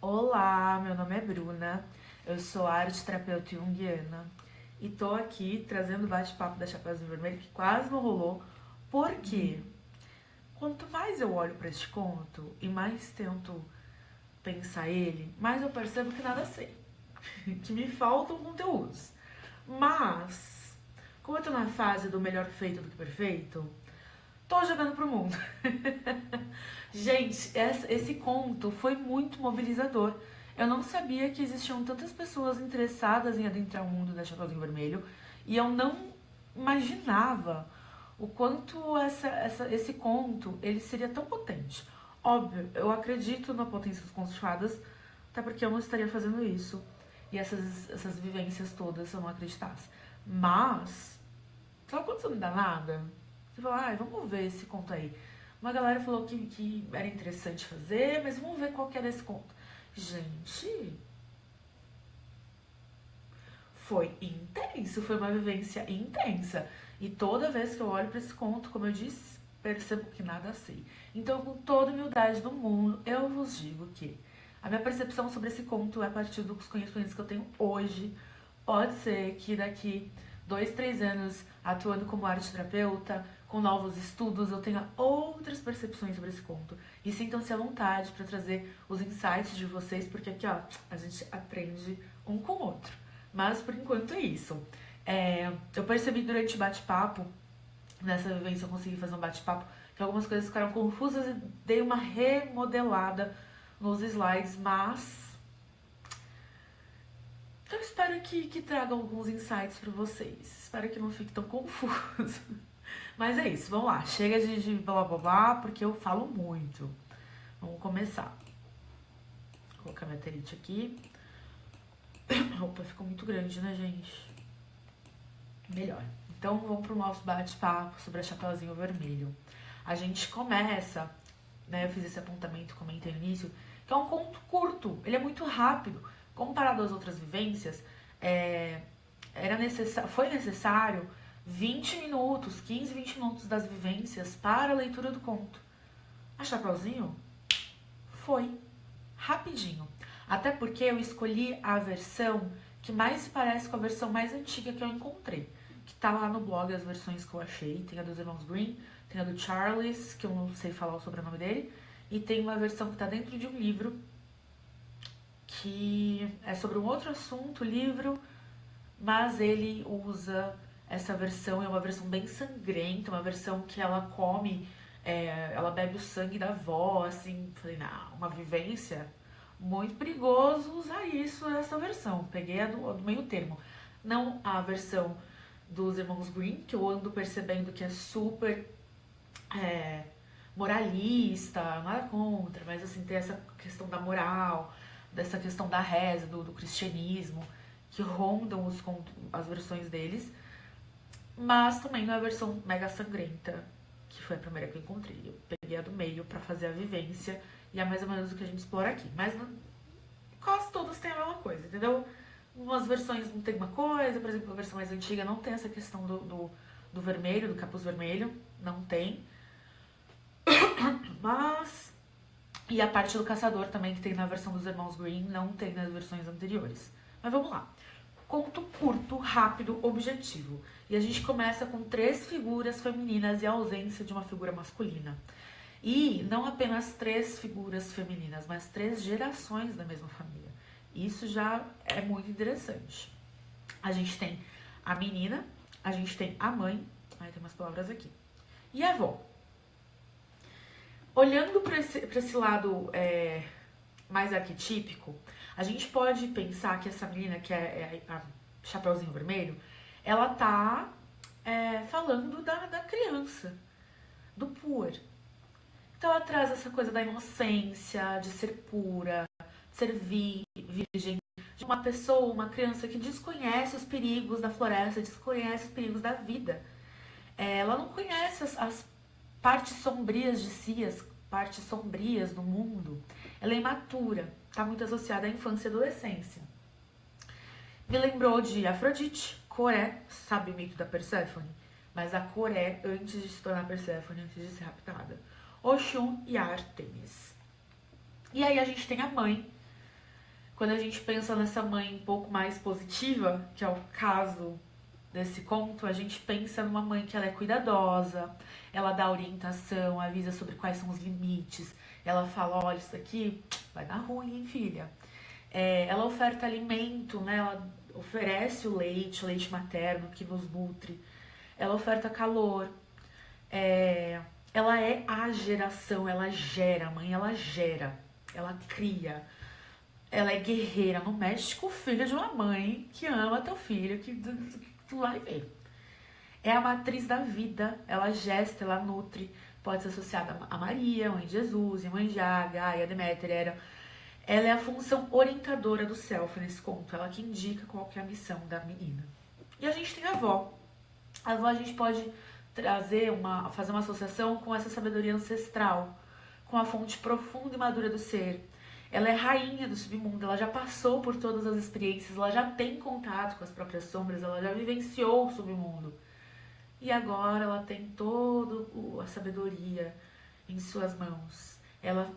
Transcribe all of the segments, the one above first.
Olá, meu nome é Bruna, eu sou arte terapeuta junguiana e tô aqui trazendo o bate-papo da Chapeuzinho Vermelho que quase não rolou, porque quanto mais eu olho para este conto e mais tento pensar ele, mais eu percebo que nada sei, que me faltam conteúdos. Mas, como eu tô na fase do melhor feito do que perfeito, tô jogando pro mundo. Gente, esse conto foi muito mobilizador. Eu não sabia que existiam tantas pessoas interessadas em adentrar o mundo da Chapeuzinho Vermelho e eu não imaginava o quanto esse conto ele seria tão potente. Óbvio, eu acredito na potência dos contos de fadas, até porque eu não estaria fazendo isso e essas vivências todas se eu não acreditasse. Mas, sabe quando você não dá nada? Você fala, vamos ver esse conto aí. Uma galera falou que era interessante fazer, mas vamos ver qual que era esse conto. Gente, foi intenso, foi uma vivência intensa. E toda vez que eu olho para esse conto, como eu disse, percebo que nada sei. Então, com toda a humildade do mundo, eu vos digo que a minha percepção sobre esse conto é a partir dos conhecimentos que eu tenho hoje. Pode ser que daqui 2, 3 anos, atuando como arte terapeuta, com novos estudos, eu tenha outras percepções sobre esse conto. E sintam-se à vontade para trazer os insights de vocês, porque aqui, ó, a gente aprende um com o outro. Mas, por enquanto, é isso. Eu percebi durante o bate-papo, nessa vivência eu consegui fazer um bate-papo, que algumas coisas ficaram confusas e dei uma remodelada nos slides, mas eu espero que traga alguns insights para vocês. Espero que não fique tão confuso. Mas é isso, vamos lá. Chega de blá blá blá, porque eu falo muito. Vamos começar. Vou colocar minha telite aqui. Opa, ficou muito grande, né, gente? Melhor. Então, vamos pro nosso bate-papo sobre a Chapeuzinho Vermelho. A gente começa, né, eu fiz esse apontamento, comentei no início, que é um conto curto, ele é muito rápido. Comparado às outras vivências, foi necessário 20 minutos, 15, 20 minutos das vivências para a leitura do conto. A Chapeuzinho foi rapidinho. Até porque eu escolhi a versão que mais se parece com a versão mais antiga que eu encontrei. Que tá lá no blog as versões que eu achei. Tem a dos irmãos Green, tem a do Charles, que eu não sei falar o sobrenome dele. E tem uma versão que tá dentro de um livro, que é sobre um outro assunto, livro, mas ele usa essa versão, é uma versão bem sangrenta, uma versão que ela come, ela bebe o sangue da avó, assim. Falei, não, uma vivência, muito perigoso usar isso, essa versão. Peguei a do meio termo. Não a versão dos irmãos Green, que eu ando percebendo que é super moralista, nada contra, mas assim, tem essa questão da moral, dessa questão da reza, do cristianismo, que rondam as versões deles, mas também não é a versão mega sangrenta, que foi a primeira que eu encontrei. Eu peguei a do meio pra fazer a vivência, e é mais ou menos o que a gente explora aqui. Mas quase todas têm a mesma coisa, entendeu? Umas versões não tem uma coisa, por exemplo, a versão mais antiga não tem essa questão do vermelho, do capuz vermelho, não tem. Mas... E a parte do caçador também, que tem na versão dos irmãos Green, não tem nas versões anteriores. Mas vamos lá. Conto curto, rápido, objetivo. E a gente começa com 3 figuras femininas e a ausência de uma figura masculina. E não apenas 3 figuras femininas, mas 3 gerações da mesma família. Isso já é muito interessante. A gente tem a menina, a gente tem a mãe, aí tem umas palavras aqui, e a avó. Olhando para esse lado mais arquetípico, a gente pode pensar que essa menina, que é a Chapeuzinho Vermelho, ela tá falando da criança, do puer. Então ela traz essa coisa da inocência, de ser pura, de ser virgem, de uma pessoa, uma criança que desconhece os perigos da floresta, desconhece os perigos da vida. Ela não conhece as partes sombrias de si, as partes sombrias do mundo. Ela é imatura, está muito associada à infância e adolescência. Me lembrou de Afrodite, Coré, sabe o mito da Perséfone? Mas a Coré, antes de se tornar Perséfone, antes de ser raptada. Oxum e Ártemis. E aí a gente tem a mãe, Quando a gente pensa nessa mãe um pouco mais positiva, que é o caso desse conto, a gente pensa numa mãe que ela é cuidadosa, ela dá orientação, avisa sobre quais são os limites, ela fala, olha, isso aqui vai dar ruim, hein, filha? Ela oferta alimento, né? Ela oferece o leite materno que nos nutre, ela oferta calor, ela é a geração, ela gera, a mãe ela gera, ela cria, ela é guerreira, não mexe com o filho de uma mãe que ama teu filho, que tu vai ver. É a matriz da vida, ela gesta, ela nutre, pode ser associada a Maria, mãe de Jesus, mãe de Gaia, Deméter, Hera. Ela é a função orientadora do self nesse conto, ela que indica qual que é a missão da menina. E a gente tem a avó. A avó a gente pode fazer uma associação com essa sabedoria ancestral, com a fonte profunda e madura do ser. Ela é rainha do submundo, ela já passou por todas as experiências, ela já tem contato com as próprias sombras, ela já vivenciou o submundo. E agora ela tem toda a sabedoria em suas mãos. Ela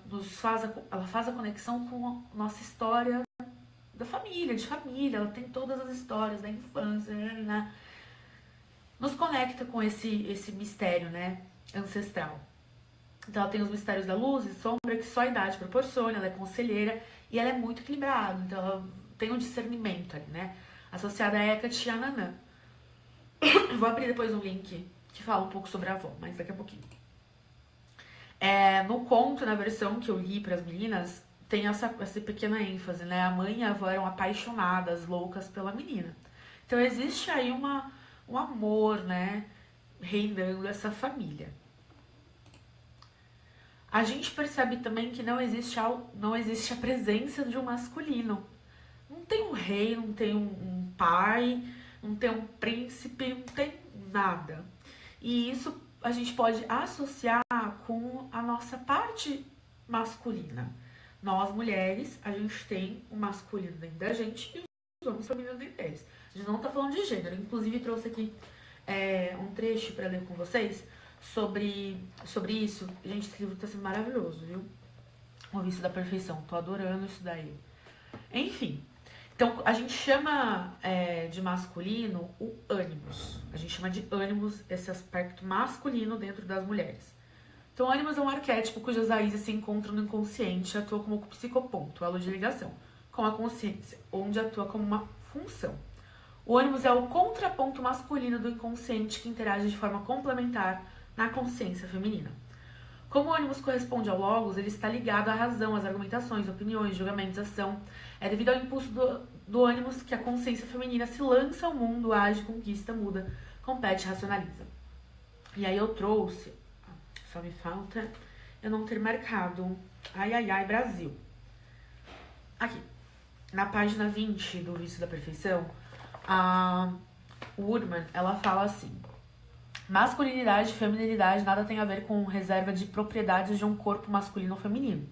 faz a conexão com a nossa história da família, de família. Ela tem todas as histórias da infância, né? Nos conecta com esse mistério, né, ancestral. Então ela tem os mistérios da luz e sombra que só a idade proporciona, ela é conselheira e ela é muito equilibrada, então ela tem um discernimento ali, né, associada a Hecate e a Nanã. Vou abrir depois um link que fala um pouco sobre a avó, mas daqui a pouquinho. No conto, na versão que eu li para as meninas, tem essa pequena ênfase, né, a mãe e a avó eram apaixonadas, loucas pela menina. Então existe aí um amor, né, reinando essa família. A gente percebe também que não existe a presença de um masculino. Não tem um rei, não tem um pai, não tem um príncipe, não tem nada. E isso a gente pode associar com a nossa parte masculina. Nós, mulheres, a gente tem o masculino dentro da gente e os homens femininos dentro deles. A gente não tá falando de gênero. Inclusive, trouxe aqui um trecho para ler com vocês sobre isso. Gente, esse livro tá sendo maravilhoso, viu? O Vício da Perfeição. Tô adorando isso daí. Enfim. Então, a gente chama de masculino o ânimos. A gente chama de ânimos esse aspecto masculino dentro das mulheres. Então, o ânimos é um arquétipo cujas raízes se encontram no inconsciente e atua como psicoponto, elo de ligação, com a consciência, onde atua como uma função. O ânimos é o contraponto masculino do inconsciente que interage de forma complementar na consciência feminina. Como o ânimos corresponde ao logos, ele está ligado à razão, às argumentações, opiniões, julgamentos, ação. É devido ao impulso do ânimos que a consciência feminina se lança ao mundo, age, conquista, muda, compete, racionaliza. E aí eu trouxe, só me falta eu não ter marcado, ai, Brasil. Aqui, na página 20 do Vício da Perfeição, a Woodman, ela fala assim: masculinidade e feminilidade nada tem a ver com reserva de propriedades de um corpo masculino ou feminino.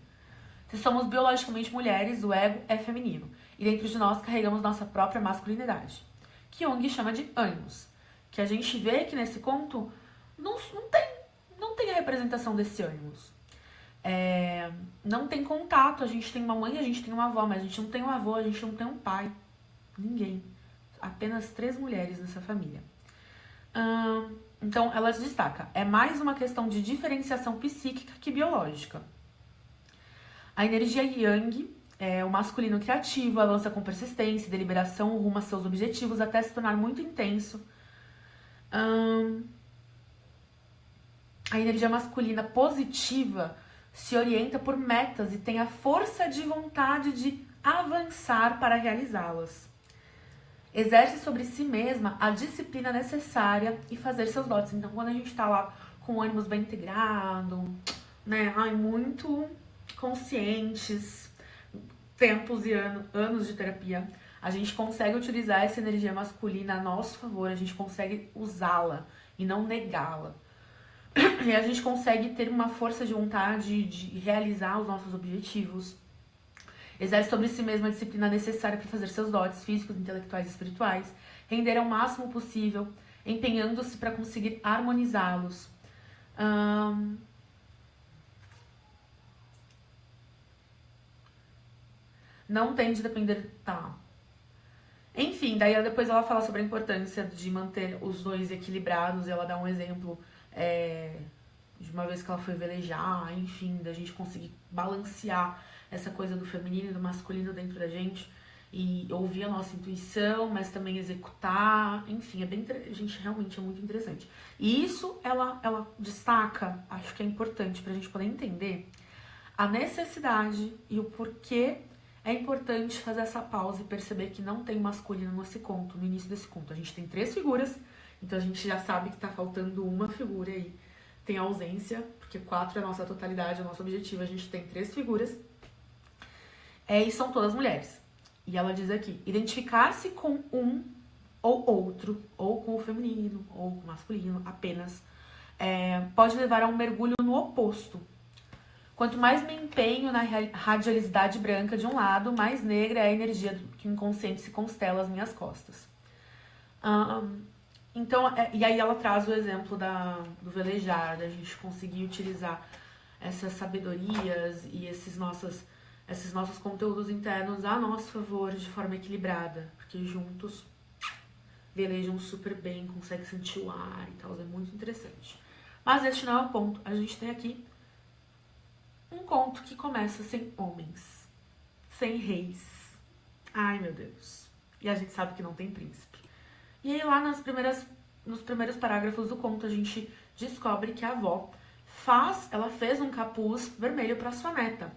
Se somos biologicamente mulheres, o ego é feminino, e dentro de nós carregamos nossa própria masculinidade, que Jung chama de ânimos, que a gente vê que nesse conto não tem a representação desse ânimos. Não tem contato, a gente tem uma mãe, a gente tem uma avó, mas a gente não tem um avô, a gente não tem um pai. Ninguém. Apenas 3 mulheres nessa família. Então, ela se destaca. É mais uma questão de diferenciação psíquica que biológica. A energia Yang é o masculino criativo, avança com persistência e deliberação rumo a seus objetivos até se tornar muito intenso. A energia masculina positiva se orienta por metas e tem a força de vontade de avançar para realizá-las. Exerce sobre si mesma a disciplina necessária e fazer seus dotes. Então, quando a gente tá lá com o ânimos bem integrado, né, muito conscientes, tempos e anos de terapia, a gente consegue utilizar essa energia masculina a nosso favor, a gente consegue usá-la e não negá-la. E a gente consegue ter uma força de vontade de realizar os nossos objetivos. Exerce sobre si mesma a disciplina necessária para fazer seus dotes físicos, intelectuais e espirituais, render ao máximo possível, empenhando-se para conseguir harmonizá-los. não tem de depender, tá. Enfim, daí depois ela fala sobre a importância de manter os dois equilibrados, ela dá um exemplo de uma vez que ela foi velejar, enfim, da gente conseguir balancear essa coisa do feminino e do masculino dentro da gente e ouvir a nossa intuição, mas também executar, enfim, gente, realmente é muito interessante. E isso ela destaca, acho que é importante pra gente poder entender a necessidade e o porquê é importante fazer essa pausa e perceber que não tem masculino nesse conto, no início desse conto. A gente tem 3 figuras, então a gente já sabe que tá faltando uma figura aí. Tem ausência, porque 4 é a nossa totalidade, é o nosso objetivo. A gente tem 3 figuras. E são todas mulheres. E ela diz aqui, identificar-se com um ou outro, ou com o feminino, ou com o masculino, apenas, pode levar a um mergulho no oposto. Quanto mais me empenho na radialidade branca de um lado, mais negra é a energia que o inconsciente se constela às minhas costas. Então, e aí ela traz o exemplo do velejar, da gente conseguir utilizar essas sabedorias e esses nossos conteúdos internos a nosso favor de forma equilibrada, porque juntos velejam super bem, conseguem sentir o ar e tal, é muito interessante. Mas este não é o ponto, a gente tem aqui um conto que começa sem homens, sem reis. Ai, meu Deus. E a gente sabe que não tem príncipe. E aí lá nos primeiros parágrafos do conto a gente descobre que a avó ela fez um capuz vermelho para sua neta.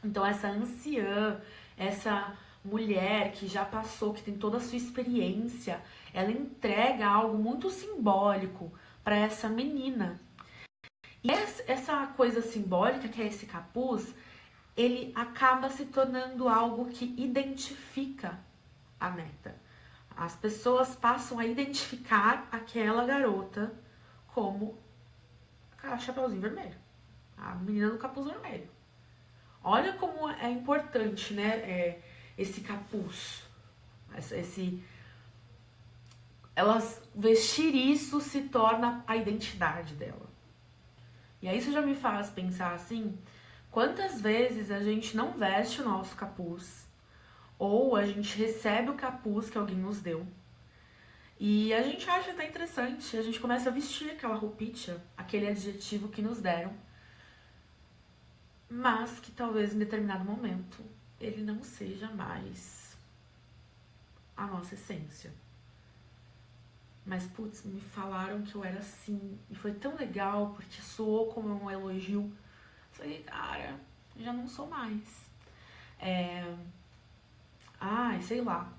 Então essa anciã, essa mulher que já passou, que tem toda a sua experiência, ela entrega algo muito simbólico para essa menina. E essa coisa simbólica, que é esse capuz, ele acaba se tornando algo que identifica a neta. As pessoas passam a identificar aquela garota como a Chapeuzinho Vermelho, a menina do capuz vermelho. Olha como é importante, né, esse capuz, elas vestir isso se torna a identidade dela. E aí isso já me faz pensar assim, quantas vezes a gente não veste o nosso capuz, ou a gente recebe o capuz que alguém nos deu, e a gente acha até interessante, a gente começa a vestir aquela roupinha, aquele adjetivo que nos deram, mas que talvez em determinado momento ele não seja mais a nossa essência. Mas, putz, me falaram que eu era assim, e foi tão legal, porque soou como um elogio. Eu falei, cara, já não sou mais. Sei lá.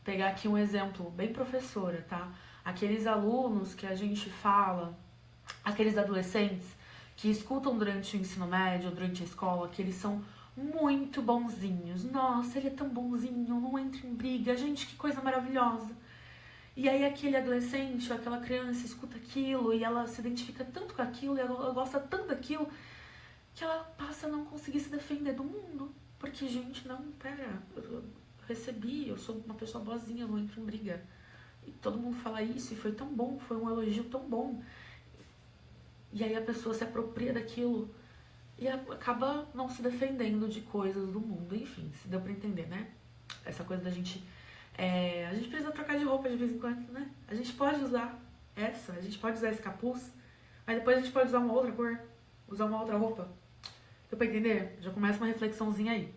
Pegar aqui um exemplo bem professora, tá? Aqueles alunos que a gente fala, aqueles adolescentes que escutam durante o ensino médio, durante a escola, que eles são muito bonzinhos. Nossa, ele é tão bonzinho, não entra em briga. Gente, que coisa maravilhosa. E aí aquele adolescente, aquela criança escuta aquilo e ela se identifica tanto com aquilo, e ela gosta tanto daquilo, que ela passa a não conseguir se defender do mundo. Porque, gente, não, pera, eu recebi, eu sou uma pessoa boazinha, eu não entro em briga. E todo mundo fala isso, e foi tão bom, foi um elogio tão bom. E aí a pessoa se apropria daquilo e acaba não se defendendo de coisas do mundo. Enfim, se deu pra entender, né? Essa coisa da gente... a gente precisa trocar de roupa de vez em quando, né? A gente pode usar a gente pode usar esse capuz, mas depois a gente pode usar uma outra cor, usar uma outra roupa. Deu pra entender? Já começa uma reflexãozinha aí.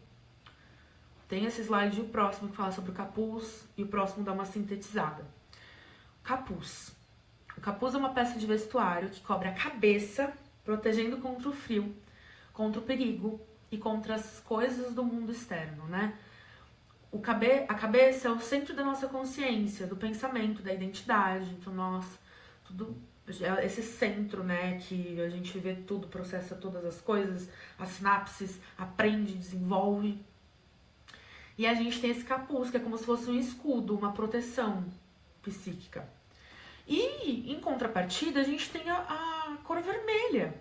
Tem esse slide e o próximo que fala sobre o capuz, e o próximo dá uma sintetizada. Capuz. O capuz é uma peça de vestuário que cobre a cabeça, protegendo contra o frio, contra o perigo e contra as coisas do mundo externo, né? A cabeça é o centro da nossa consciência, do pensamento, da identidade. Então, tudo esse centro, né, que a gente vê tudo, processa todas as coisas, as sinapses, aprende, desenvolve. E a gente tem esse capuz, que é como se fosse um escudo, uma proteção psíquica. E, em contrapartida, a gente tem a cor vermelha.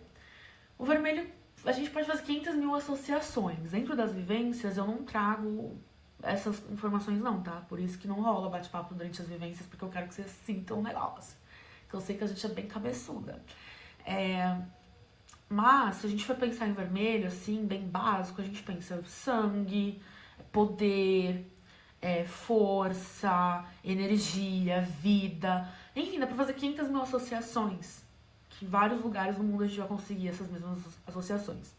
O vermelho, a gente pode fazer 500 mil associações. Dentro das vivências, eu não trago essas informações não, tá? Por isso que não rola bate-papo durante as vivências, porque eu quero que vocês sintam o negócio. Porque eu sei que a gente é bem cabeçuda. Mas, se a gente for pensar em vermelho, assim, bem básico, a gente pensa sangue, poder, força, energia, vida. Enfim, dá pra fazer 500 mil associações. Que em vários lugares do mundo a gente vai conseguir essas mesmas associações.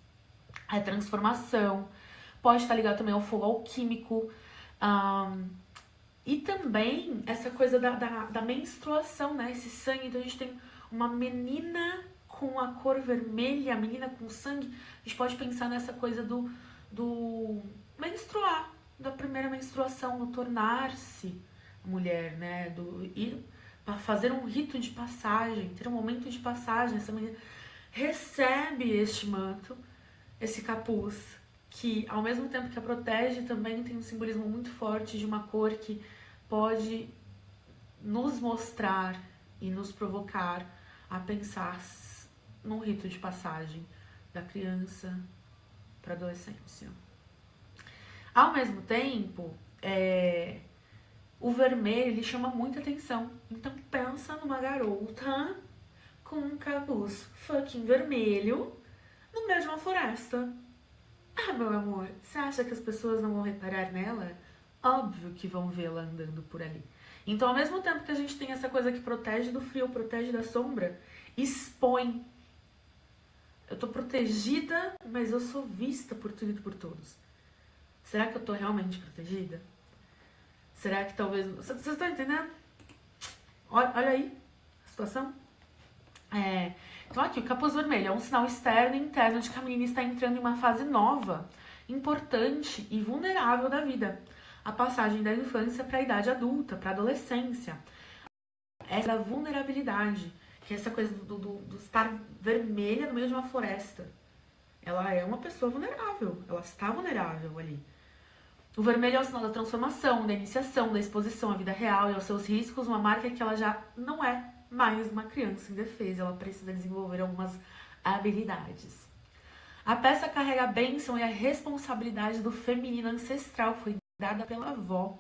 A transformação, pode estar ligado também ao fogo alquímico. E também essa coisa da menstruação, né? Esse sangue, então a gente tem uma menina com a cor vermelha, a menina com sangue. A gente pode pensar nessa coisa do menstruar, da primeira menstruação, do tornar-se mulher, né? Do ir para fazer um rito de passagem, ter um momento de passagem. Essa menina recebe este manto, esse capuz, que ao mesmo tempo que a protege, também tem um simbolismo muito forte de uma cor que pode nos mostrar e nos provocar a pensar num rito de passagem da criança para a adolescência. Ao mesmo tempo, o vermelho ele chama muita atenção. Então pensa numa garota com um capuz fucking vermelho no meio de uma floresta. Ah, meu amor, você acha que as pessoas não vão reparar nela? Óbvio que vão vê-la andando por ali. Então, ao mesmo tempo que a gente tem essa coisa que protege do frio, protege da sombra, expõe. Eu tô protegida, mas eu sou vista por tudo e por todos. Será que eu tô realmente protegida? Será que talvez... Vocês estão entendendo? Olha aí a situação. Então aqui, o capuz vermelho é um sinal externo e interno de que a menina está entrando em uma fase nova, importante e vulnerável da vida. A passagem da infância para a idade adulta, para a adolescência. Essa vulnerabilidade, que é essa coisa do estar vermelha no meio de uma floresta. Ela é uma pessoa vulnerável, ela está vulnerável ali. O vermelho é o sinal da transformação, da iniciação, da exposição à vida real e aos seus riscos, uma marca que ela já não é mais uma criança indefesa, ela precisa desenvolver algumas habilidades. A peça carrega a bênção e a responsabilidade do feminino ancestral, foi dada pela avó,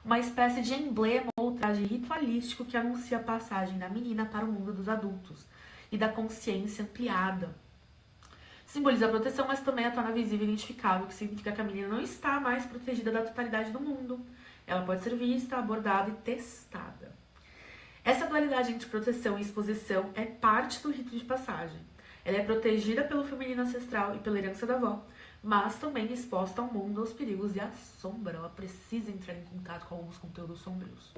uma espécie de emblema ou traje ritualístico que anuncia a passagem da menina para o mundo dos adultos e da consciência ampliada. Simboliza a proteção, mas também a torna visível e identificável, que significa que a menina não está mais protegida da totalidade do mundo. Ela pode ser vista, abordada e testada. Essa dualidade entre proteção e exposição é parte do rito de passagem. Ela é protegida pelo feminino ancestral e pela herança da avó, mas também exposta ao mundo, aos perigos e à sombra. Ela precisa entrar em contato com alguns conteúdos sombrios.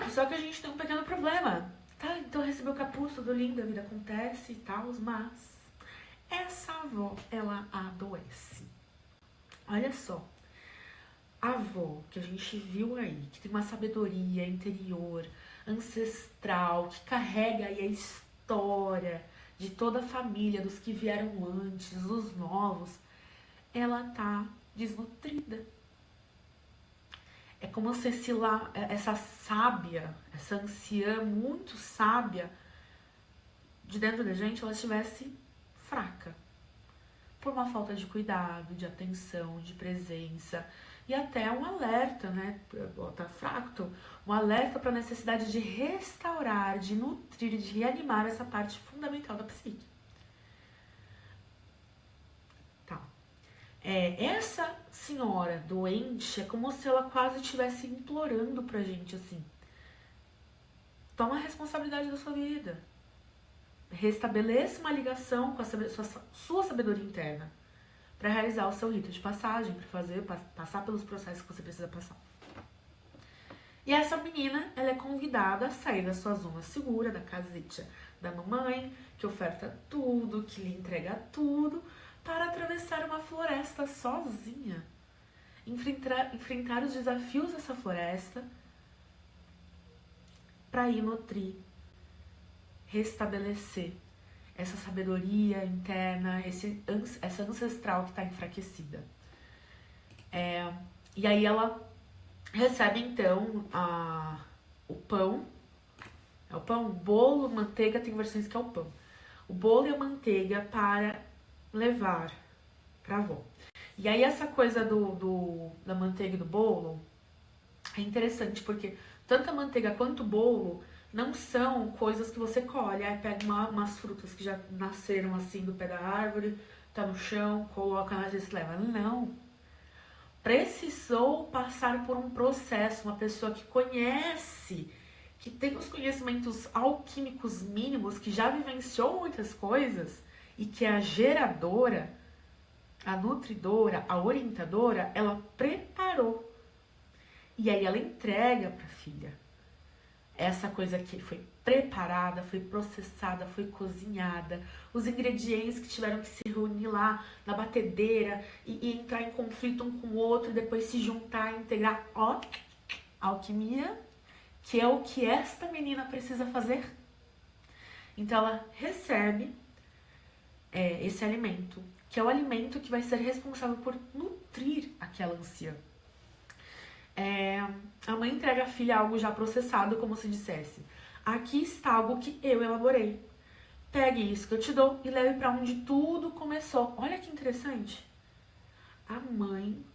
Só que a gente tem um pequeno problema. Tá, então recebeu o capuz, tudo lindo, a vida acontece e tal, mas essa avó, ela adoece. Olha só, a avó que a gente viu aí, que tem uma sabedoria interior, ancestral, que carrega aí a história de toda a família, dos que vieram antes, dos novos, ela tá desnutrida. É como se essa sábia, essa anciã muito sábia, de dentro da gente, ela estivesse fraca. Por uma falta de cuidado, de atenção, de presença. E até um alerta, né? Tá fraco, um alerta para a necessidade de restaurar, de nutrir, de reanimar essa parte fundamental da psique. Tá. Essa senhora doente é como se ela quase estivesse implorando pra gente assim: toma a responsabilidade da sua vida, restabeleça uma ligação com a sua sabedoria interna para realizar o seu rito de passagem, para passar pelos processos que você precisa passar. E essa menina, ela é convidada a sair da sua zona segura, da casita da mamãe, que oferta tudo, que lhe entrega tudo, para atravessar uma floresta sozinha, enfrentar os desafios dessa floresta, para ir nutrir, restabelecer essa sabedoria interna, essa ancestral que está enfraquecida. E aí ela recebe então o pão, o pão, o bolo, manteiga, tem versões que é o pão. O bolo e a manteiga para levar pra avó. E aí essa coisa da manteiga e do bolo é interessante, porque tanto a manteiga quanto o bolo não são coisas que você colhe. Aí pega umas frutas que já nasceram assim do pé da árvore, tá no chão, coloca lá e se leva. Não. Precisou passar por um processo, uma pessoa que conhece, que tem os conhecimentos alquímicos mínimos, que já vivenciou muitas coisas e que é a geradora, a nutridora, a orientadora, ela preparou. E aí ela entrega para a filha. Essa coisa que foi preparada, foi processada, foi cozinhada, os ingredientes que tiveram que se reunir lá na batedeira e entrar em conflito um com o outro e depois se juntar, integrar. Ó, alquimia, que é o que esta menina precisa fazer. Então ela recebe esse alimento, que é o alimento que vai ser responsável por nutrir aquela anciã. A mãe entrega à filha algo já processado, como se dissesse: aqui está algo que eu elaborei. Pegue isso que eu te dou e leve para onde tudo começou. Olha que interessante. A mãe,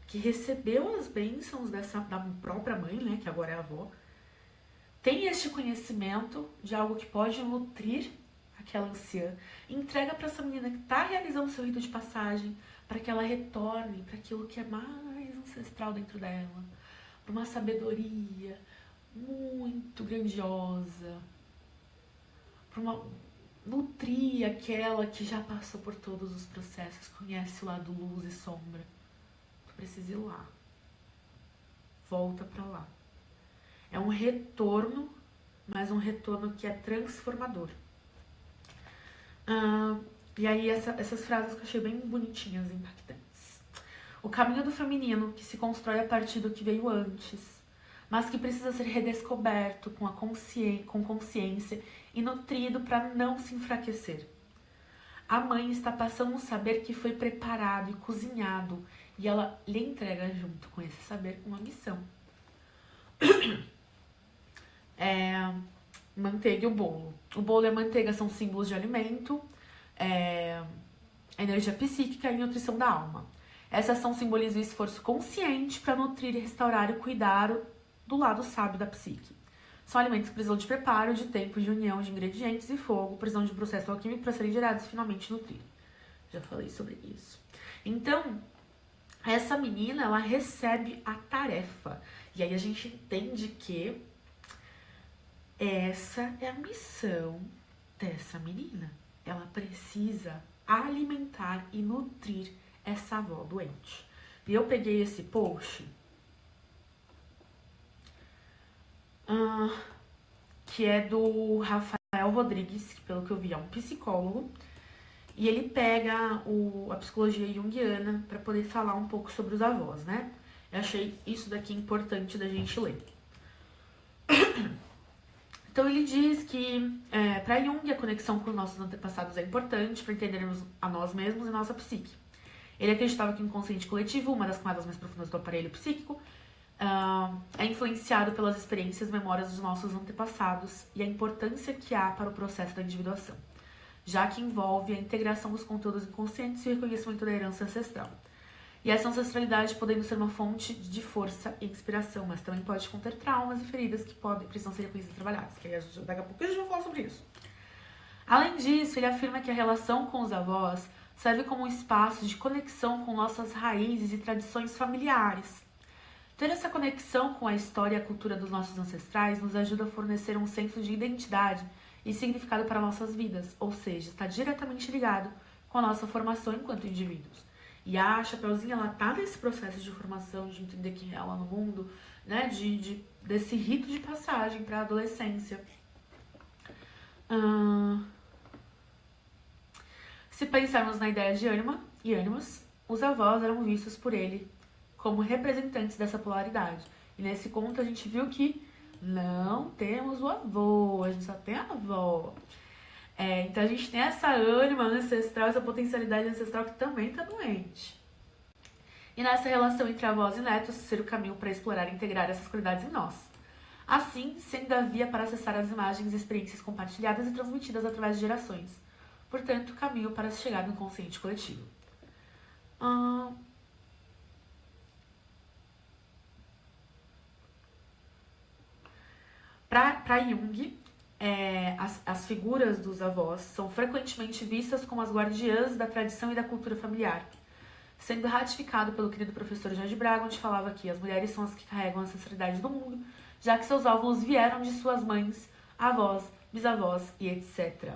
que recebeu as bênçãos da própria mãe, né, que agora é a avó, tem este conhecimento de algo que pode nutrir aquela anciã, entrega para essa menina que está realizando seu rito de passagem, para que ela retorne para aquilo que é mais ancestral dentro dela, para uma sabedoria muito grandiosa, para uma nutrir aquela que já passou por todos os processos, conhece o lado luz e sombra. Tu precisa ir lá, volta para lá. É um retorno, mas um retorno que é transformador. E aí essas frases que eu achei bem bonitinhas, impactantes. O caminho do feminino, que se constrói a partir do que veio antes, mas que precisa ser redescoberto com consciência e nutrido para não se enfraquecer. A mãe está passando um saber que foi preparado e cozinhado, e ela lhe entrega junto com esse saber uma missão. Manteiga e o bolo. O bolo e a manteiga são símbolos de alimento, energia psíquica e nutrição da alma. Essa ação simboliza o esforço consciente para nutrir, restaurar e cuidar do lado sábio da psique. São alimentos que precisam de preparo, de tempo, de união de ingredientes e fogo, precisam de um processo alquímico para serem gerados e finalmente nutrir. Já falei sobre isso. Então, essa menina, ela recebe a tarefa. E aí a gente entende que essa é a missão dessa menina. Ela precisa alimentar e nutrir essa avó doente. E eu peguei esse post, que é do Rafael Rodrigues, que pelo que eu vi é um psicólogo, e ele pega a psicologia junguiana para poder falar um pouco sobre os avós, né? Eu achei isso daqui importante da gente ler. Então ele diz que para Jung a conexão com os nossos antepassados é importante para entendermos a nós mesmos e nossa psique. Ele acreditava que o inconsciente coletivo, uma das camadas mais profundas do aparelho psíquico, é influenciado pelas experiências e memórias dos nossos antepassados e a importância que há para o processo da individuação, já que envolve a integração dos conteúdos inconscientes e o reconhecimento da herança ancestral. E essa ancestralidade podendo ser uma fonte de força e inspiração, mas também pode conter traumas e feridas que precisam ser reconhecidas e trabalhadas. Que daqui a pouco a gente vai falar sobre isso. Além disso, ele afirma que a relação com os avós serve como um espaço de conexão com nossas raízes e tradições familiares. Ter essa conexão com a história e a cultura dos nossos ancestrais nos ajuda a fornecer um senso de identidade e significado para nossas vidas, ou seja, está diretamente ligado com a nossa formação enquanto indivíduos. E a Chapeuzinho, ela tá nesse processo de formação, de entender quem é ela no mundo, né, desse rito de passagem para a adolescência. Se pensarmos na ideia de ânima e ânimos, os avós eram vistos por ele como representantes dessa polaridade. E nesse conto a gente viu que não temos o avô, a gente só tem a avó. Então a gente tem essa ânima ancestral, essa potencialidade ancestral que também está doente. E nessa relação entre avós e netos, ser o caminho para explorar e integrar essas qualidades em nós. Assim, sendo a via para acessar as imagens e experiências compartilhadas e transmitidas através de gerações. Portanto, caminho para se chegar no inconsciente coletivo. Para Jung, as figuras dos avós são frequentemente vistas como as guardiãs da tradição e da cultura familiar, sendo ratificado pelo querido professor Jorge Braga, onde falava que as mulheres são as que carregam a ancestralidade do mundo, já que seus óvulos vieram de suas mães, avós, bisavós e etc.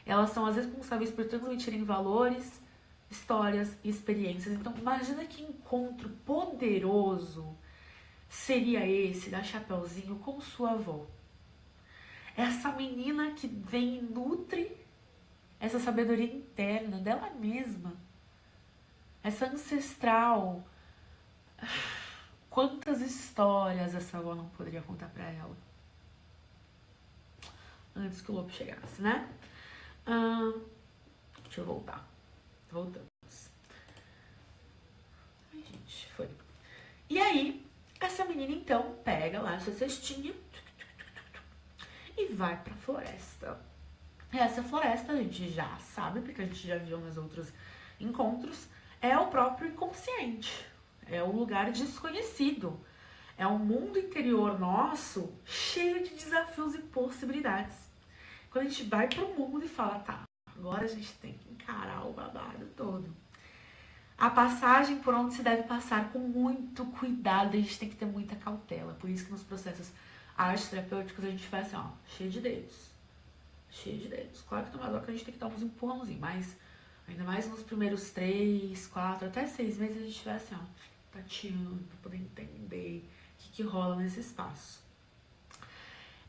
Elas são as responsáveis por transmitirem valores, histórias e experiências. Então, imagina que encontro poderoso seria esse da Chapeuzinho com sua avó. Essa menina que vem e nutre essa sabedoria interna dela mesma. Essa ancestral. Quantas histórias essa avó não poderia contar pra ela? Antes que o lobo chegasse, né? Deixa eu voltar. Voltamos. Ai, gente, foi. E aí, essa menina, então, pega lá sua cestinha e vai pra floresta. E essa floresta, a gente já sabe, porque a gente já viu nos outros encontros, é o próprio inconsciente. É o lugar desconhecido. É um mundo interior nosso cheio de desafios e possibilidades. Quando a gente vai pro mundo e fala, tá, agora a gente tem que encarar o babado todo. A passagem por onde se deve passar com muito cuidado, a gente tem que ter muita cautela. Por isso que nos processos arte terapêuticos a gente faz assim, ó, cheio de dedos. Cheio de dedos. Claro que no Madoka a gente tem que dar uns empurrãozinhos, mas ainda mais nos primeiros 3, 4, até 6 meses a gente vai assim, ó, tateando, pra poder entender o que rola nesse espaço.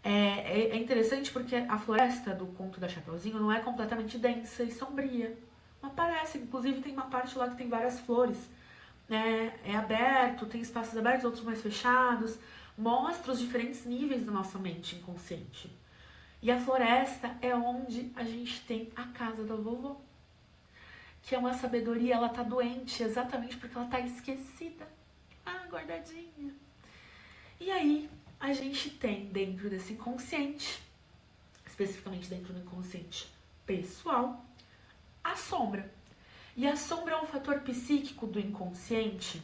É interessante porque a floresta do conto da Chapeuzinho não é completamente densa e sombria. Não parece, inclusive tem uma parte lá que tem várias flores. É aberto, tem espaços abertos, outros mais fechados. Mostra os diferentes níveis da nossa mente inconsciente. E a floresta é onde a gente tem a casa da vovó. Que é uma sabedoria, ela tá doente exatamente porque ela tá esquecida. Guardadinha. E aí, a gente tem dentro desse inconsciente, especificamente dentro do inconsciente pessoal, a sombra. E a sombra é um fator psíquico do inconsciente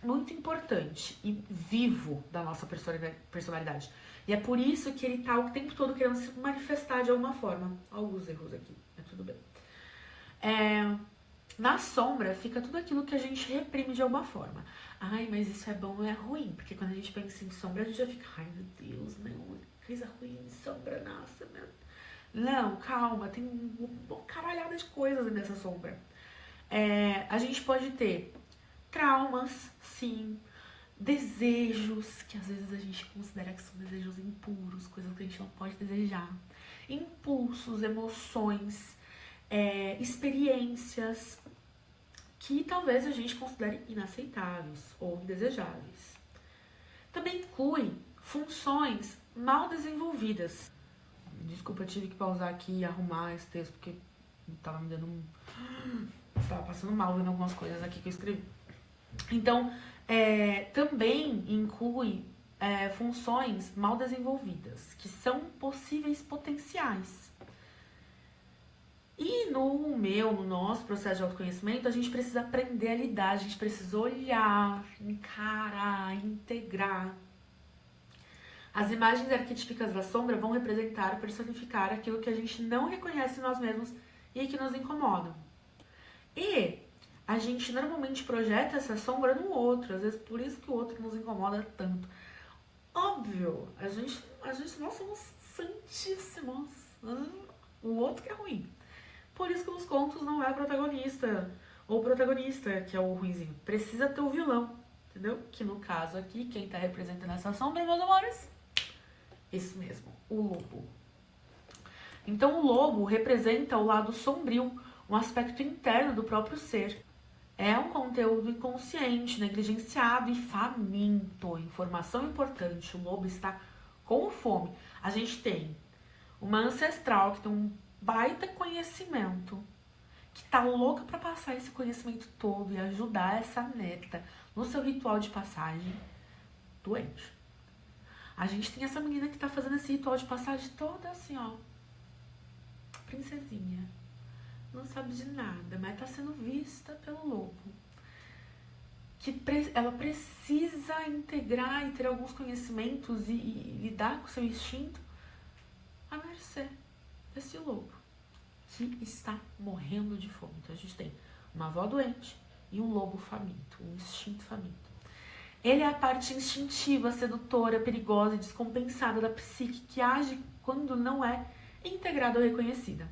muito importante e vivo da nossa personalidade. E é por isso que ele tá o tempo todo querendo se manifestar de alguma forma. Alguns erros aqui, mas tudo bem. Na sombra fica tudo aquilo que a gente reprime de alguma forma. Ai, mas isso é bom ou é ruim? Porque quando a gente pensa em sombra, a gente já fica, ai meu Deus, não, coisa ruim, sombra, nossa, meu. Não, calma, tem uma caralhada de coisas nessa sombra. A gente pode ter traumas, sim, desejos, que às vezes a gente considera que são desejos impuros, coisas que a gente não pode desejar. Impulsos, emoções, experiências que talvez a gente considere inaceitáveis ou indesejáveis. Também inclui funções mal desenvolvidas. Desculpa, eu tive que pausar aqui e arrumar esse texto, porque tava me dando tava passando mal vendo algumas coisas aqui que eu escrevi. Então, também inclui funções mal desenvolvidas, que são possíveis potenciais. E no nosso processo de autoconhecimento, a gente precisa aprender a lidar, a gente precisa olhar, encarar, integrar. As imagens arquetípicas da sombra vão representar, personificar aquilo que a gente não reconhece em nós mesmos e que nos incomodam. E a gente normalmente projeta essa sombra no outro, às vezes por isso que o outro nos incomoda tanto. Óbvio, a gente nós somos santíssimos, o outro que é ruim. Por isso que nos contos não é protagonista, ou protagonista, que é o ruinzinho. Precisa ter o vilão, entendeu? Que no caso aqui, quem tá representando essa sombra, meus amores, isso mesmo, o lobo. Então o lobo representa o lado sombrio, um aspecto interno do próprio ser. É um conteúdo inconsciente, negligenciado e faminto. Informação importante, o lobo está com fome. A gente tem uma ancestral que tem um baita conhecimento, que tá louca pra passar esse conhecimento todo e ajudar essa neta no seu ritual de passagem, doente. A gente tem essa menina que tá fazendo esse ritual de passagem toda assim, ó, princesinha, não sabe de nada, mas tá sendo vista pelo lobo. ela precisa integrar e ter alguns conhecimentos e lidar com o seu instinto à mercê desse lobo que está morrendo de fome. Então a gente tem uma avó doente e um lobo faminto, um instinto faminto. Ele é a parte instintiva, sedutora, perigosa e descompensada da psique que age quando não é integrada ou reconhecida.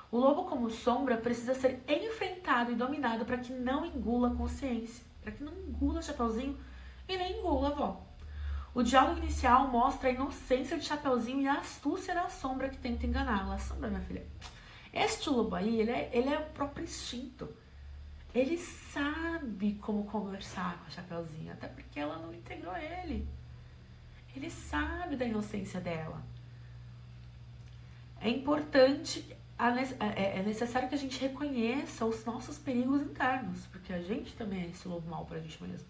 O lobo, como sombra, precisa ser enfrentado e dominado para que não engula a consciência, para que não engula o Chapeuzinho e nem engula a avó. O diálogo inicial mostra a inocência de Chapeuzinho e a astúcia da sombra que tenta enganá-la. A sombra, minha filha, este lobo aí, ele é o próprio instinto. Ele sabe como conversar com a Chapeuzinho, até porque ela não integrou ele. Ele sabe da inocência dela. É importante, é necessário que a gente reconheça os nossos perigos internos, porque a gente também é esse lobo mau pra gente mesmo.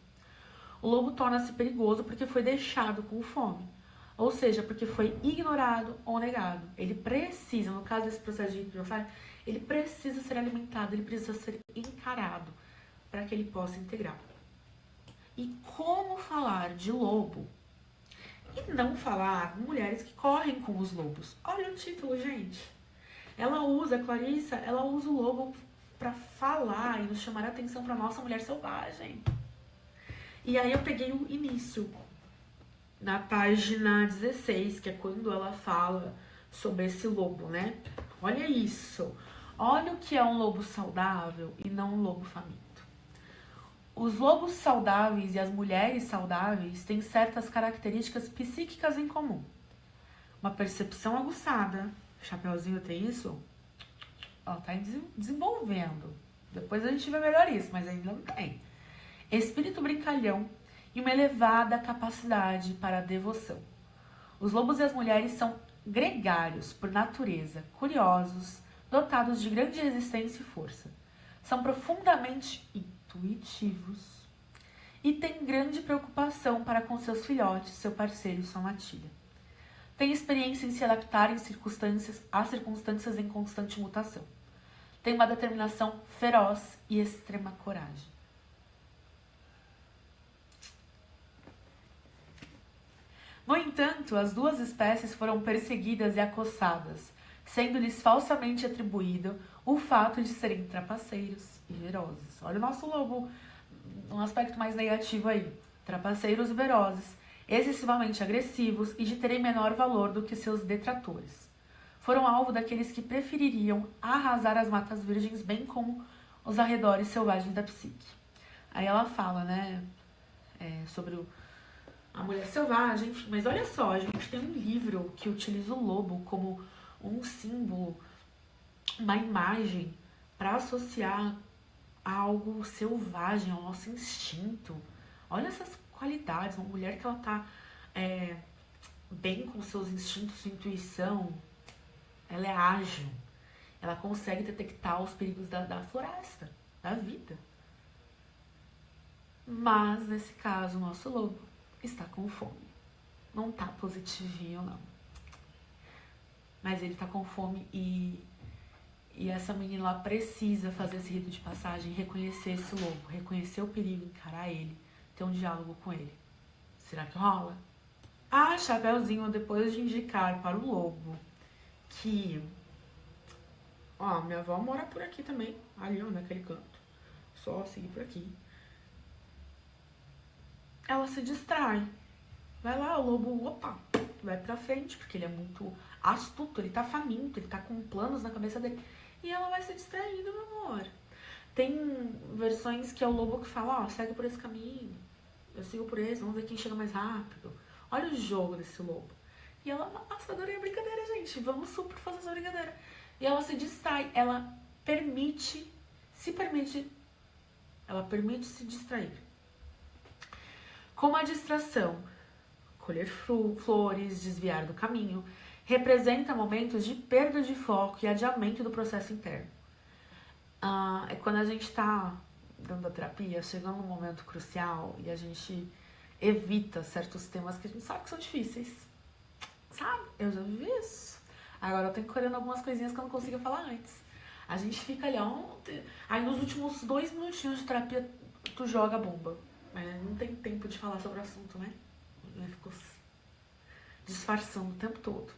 O lobo torna-se perigoso porque foi deixado com fome, ou seja, porque foi ignorado ou negado. Ele precisa, no caso desse processo de hipnose, ele precisa ser alimentado, ele precisa ser encarado para que ele possa integrar. E como falar de lobo e não falar mulheres que correm com os lobos? Olha o título, gente. Ela usa, a Clarissa, ela usa o lobo para falar e nos chamar a atenção para nossa mulher selvagem. E aí eu peguei o início, na página 16, que é quando ela fala sobre esse lobo, né? Olha isso. Olha o que é um lobo saudável e não um lobo faminto. Os lobos saudáveis e as mulheres saudáveis têm certas características psíquicas em comum. Uma percepção aguçada. Chapeuzinho tem isso? Ela tá desenvolvendo. Depois a gente vê melhor isso, mas ainda não tem. Espírito brincalhão e uma elevada capacidade para a devoção. Os lobos e as mulheres são gregários por natureza, curiosos, dotados de grande resistência e força. São profundamente intuitivos e têm grande preocupação para com seus filhotes, seu parceiro e sua matilha. Têm experiência em se adaptar a circunstâncias em constante mutação. Têm uma determinação feroz e extrema coragem. No entanto, as duas espécies foram perseguidas e acossadas, sendo-lhes falsamente atribuído o fato de serem trapaceiros e ferozes. Olha o nosso lobo, um aspecto mais negativo aí. Trapaceiros e ferozes, excessivamente agressivos e de terem menor valor do que seus detratores. Foram alvo daqueles que prefeririam arrasar as matas virgens, bem como os arredores selvagens da psique. Aí ela fala, né, sobre a mulher selvagem, enfim. Mas olha só, a gente tem um livro que utiliza o lobo como um símbolo, uma imagem para associar a algo selvagem, ao nosso instinto. Olha essas qualidades, uma mulher que ela tá bem com seus instintos, sua intuição, ela é ágil, ela consegue detectar os perigos da floresta, da vida. Mas, nesse caso, o nosso lobo está com fome. Não tá positivinho, não. Mas ele tá com fome e essa menina lá precisa fazer esse rito de passagem, reconhecer esse lobo, reconhecer o perigo, encarar ele, ter um diálogo com ele. Será que rola? Ah, Chapeuzinho, depois de indicar para o lobo que... Ó, minha avó mora por aqui também, ali, ó, naquele canto. Só seguir por aqui. Ela se distrai. Vai lá, o lobo, opa, vai pra frente, porque ele é muito astuto, ele tá faminto, ele tá com planos na cabeça dele. E ela vai se distraindo, meu amor. Tem versões que é o lobo que fala, ó, segue por esse caminho, eu sigo por esse, vamos ver quem chega mais rápido. Olha o jogo desse lobo. E ela, nossa, adorei a brincadeira, gente, vamos super fazer essa brincadeira. E ela se distrai, ela permite se distrair. Como a distração, colher flores, desviar do caminho, representa momentos de perda de foco e adiamento do processo interno. É quando a gente está dando a terapia, chegando num momento crucial e a gente evita certos temas que a gente sabe que são difíceis. Sabe? Eu já vivi isso. Agora eu tenho que correndo algumas coisinhas que eu não consigo falar antes. A gente fica ali ontem, aí nos últimos 2 minutinhos de terapia tu joga a bomba. Mas não tem tempo de falar sobre o assunto, né? Ficou disfarçando o tempo todo.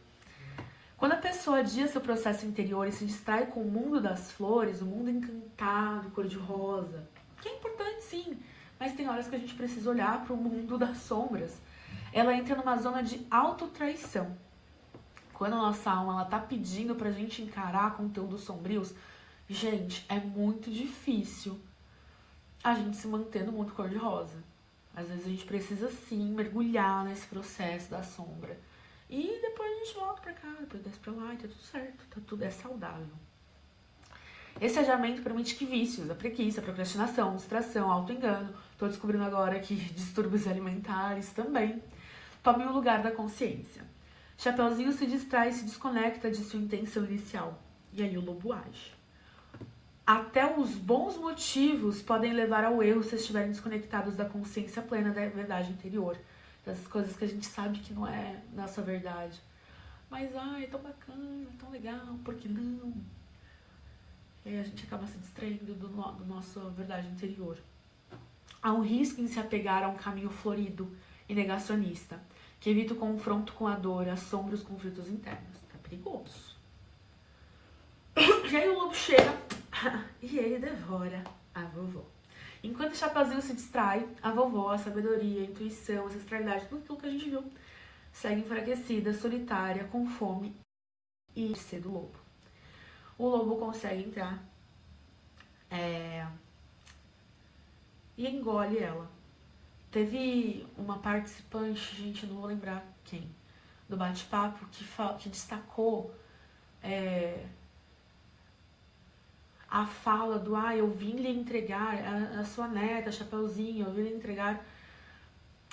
Quando a pessoa adia seu processo interior e se distrai com o mundo das flores, o mundo encantado, cor-de-rosa, que é importante sim, mas tem horas que a gente precisa olhar para o mundo das sombras. Ela entra numa zona de autotraição. Quando a nossa alma ela tá pedindo pra gente encarar conteúdos sombrios, gente, é muito difícil a gente se manter no mundo cor-de-rosa. Às vezes a gente precisa sim mergulhar nesse processo da sombra. E depois a gente volta pra cá, depois desce pra lá e tá tudo certo, tá tudo, é saudável. Esse adiamento permite que vícios, a preguiça, a procrastinação, distração, auto-engano, tô descobrindo agora que distúrbios alimentares também, tomem o lugar da consciência. Chapeuzinho se distrai e se desconecta de sua intenção inicial. E aí o lobo age. Até os bons motivos podem levar ao erro se estiverem desconectados da consciência plena da verdade interior. Das coisas que a gente sabe que não é nossa verdade. Mas, é tão bacana, é tão legal, por que não? E aí a gente acaba se distraindo do nossa verdade interior. Há um risco em se apegar a um caminho florido e negacionista, que evita o confronto com a dor, a sombra e os conflitos internos. Tá perigoso. E aí o lobo chega e ele devora a vovó. Enquanto o Chapeuzinho se distrai, a vovó, a sabedoria, a intuição, a ancestralidade, tudo aquilo que a gente viu, segue enfraquecida, solitária, com fome e ser do lobo. O lobo consegue entrar e engole ela. Teve uma participante, gente, não vou lembrar quem, do bate-papo, que destacou a fala do eu vim lhe entregar, a sua neta, Chapeuzinho, eu vim lhe entregar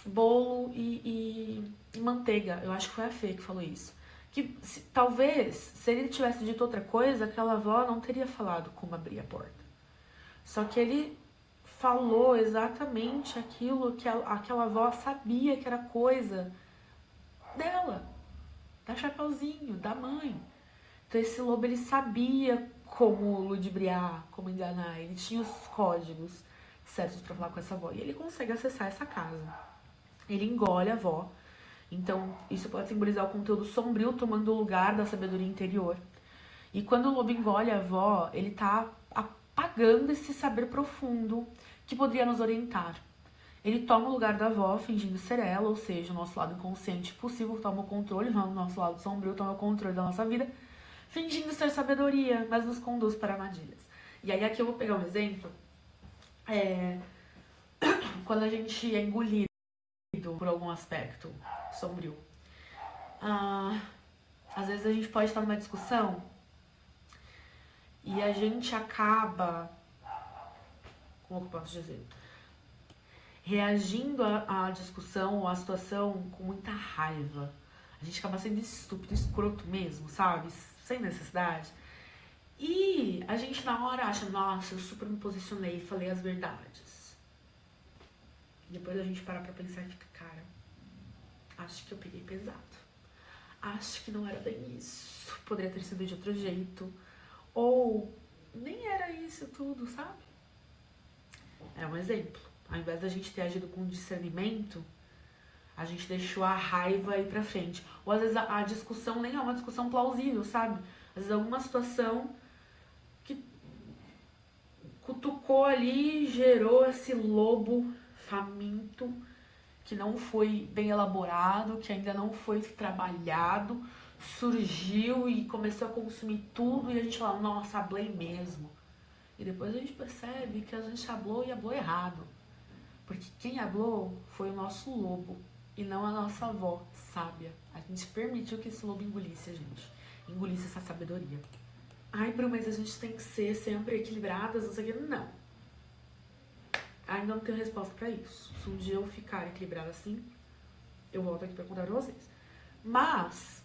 bolo e manteiga. Eu acho que foi a Fê que falou isso. Que talvez, se ele tivesse dito outra coisa, aquela avó não teria falado como abrir a porta. Só que ele falou exatamente aquilo que aquela avó sabia que era coisa dela, da Chapeuzinho, da mãe. Então esse lobo, ele sabia como ludibriar, como enganar, ele tinha os códigos certos pra falar com essa avó. E ele consegue acessar essa casa. Ele engole a avó. Então isso pode simbolizar o conteúdo sombrio tomando o lugar da sabedoria interior. E quando o lobo engole a avó, ele tá apagando esse saber profundo que poderia nos orientar. Ele toma o lugar da avó, fingindo ser ela, ou seja, o nosso lado inconsciente possível toma o controle, o nosso lado sombrio toma o controle da nossa vida, fingindo ser sabedoria, mas nos conduz para armadilhas. E aí aqui eu vou pegar um exemplo, quando a gente é engolido por algum aspecto sombrio. Às vezes a gente pode estar numa discussão e a gente acaba, como eu posso dizer, reagindo à discussão ou à situação com muita raiva. A gente acaba sendo estúpido, escroto mesmo, sabe? Sem necessidade. E a gente na hora acha, nossa, eu super me posicionei e falei as verdades. Depois a gente para pra pensar e fica, cara, acho que eu peguei pesado. Acho que não era bem isso. Poderia ter sido de outro jeito. Ou nem era isso tudo, sabe? É um exemplo. Ao invés da gente ter agido com discernimento, a gente deixou a raiva ir pra frente. Ou às vezes a discussão nem é uma discussão plausível, sabe? Às vezes alguma situação que cutucou ali, gerou esse lobo faminto, que não foi bem elaborado, que ainda não foi trabalhado, surgiu e começou a consumir tudo e a gente fala, nossa, hablei mesmo. E depois a gente percebe que a gente hablou e hablou errado. Porque quem hablou foi o nosso lobo e não a nossa avó sábia. A gente permitiu que esse lobo engolisse a gente, engolisse essa sabedoria. Ai, Bru, mas a gente tem que ser sempre equilibradas, não sei o que. Não. Ainda não tenho resposta pra isso. Se um dia eu ficar equilibrada assim, eu volto aqui pra contar pra vocês. Mas,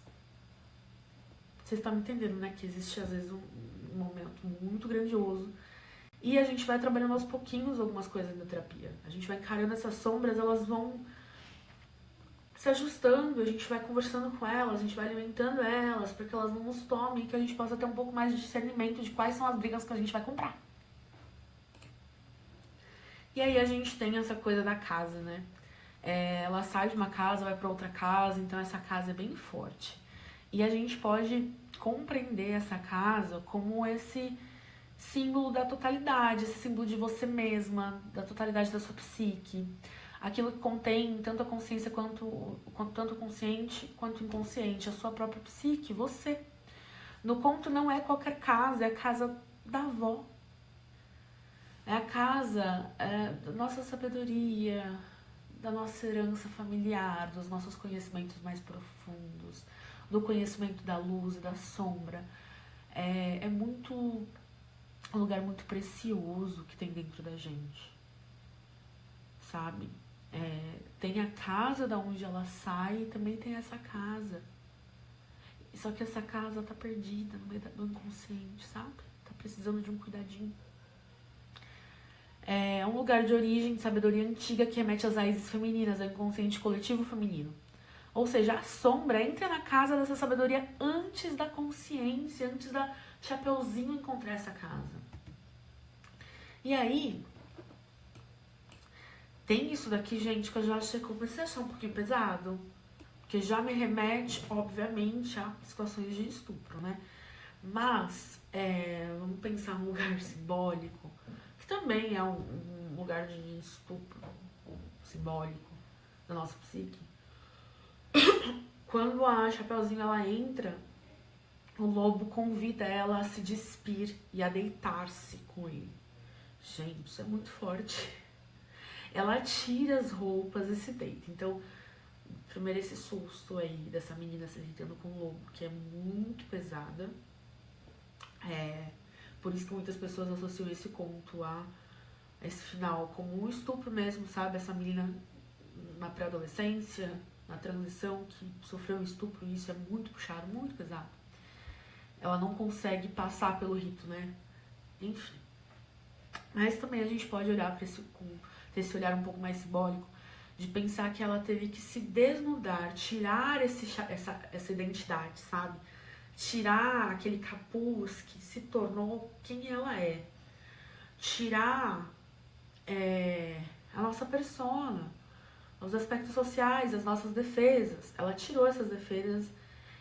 vocês estão me entendendo, né? Que existe às vezes um momento muito grandioso. E a gente vai trabalhando aos pouquinhos algumas coisas na terapia. A gente vai encarando essas sombras, elas vão se ajustando, a gente vai conversando com elas, a gente vai alimentando elas, para que elas não nos tomem, que a gente possa ter um pouco mais de discernimento de quais são as brigas que a gente vai comprar. E aí a gente tem essa coisa da casa, né? Ela sai de uma casa, vai para outra casa, então essa casa é bem forte. E a gente pode compreender essa casa como esse símbolo da totalidade, esse símbolo de você mesma, da totalidade da sua psique. Aquilo que contém tanto a consciência tanto consciente quanto inconsciente, a sua própria psique, você. No conto não é qualquer casa, é a casa da avó. É a casa da nossa sabedoria, da nossa herança familiar, dos nossos conhecimentos mais profundos, do conhecimento da luz e da sombra. É muito um lugar muito precioso que tem dentro da gente, sabe? Tem a casa da onde ela sai e também tem essa casa. Só que essa casa tá perdida no meio do inconsciente, sabe? Tá precisando de um cuidadinho. É um lugar de origem, de sabedoria antiga que remete às raízes femininas, ao inconsciente coletivo feminino. Ou seja, a sombra entra na casa dessa sabedoria antes da consciência, antes da Chapeuzinho encontrar essa casa. E aí, tem isso daqui, gente, que eu já comecei a achar um pouquinho pesado. Porque já me remete, obviamente, a situações de estupro, né? Mas, vamos pensar num lugar simbólico, que também é um lugar de estupro simbólico da nossa psique. Quando a Chapeuzinho ela entra, o lobo convida ela a se despir e a deitar-se com ele. Gente, isso é muito forte. Ela tira as roupas e se deita. Então, primeiro esse susto aí dessa menina se deitando com o lobo, que é muito pesada. Por isso que muitas pessoas associam esse conto a esse final como um estupro mesmo, sabe? Essa menina na pré-adolescência, na transição, que sofreu um estupro, e isso é muito puxado, muito pesado. Ela não consegue passar pelo rito, né? Enfim. Mas também a gente pode olhar para ter esse olhar um pouco mais simbólico, de pensar que ela teve que se desnudar, tirar essa identidade, sabe? Tirar aquele capuz que se tornou quem ela é. Tirar a nossa persona, os aspectos sociais, as nossas defesas. Ela tirou essas defesas,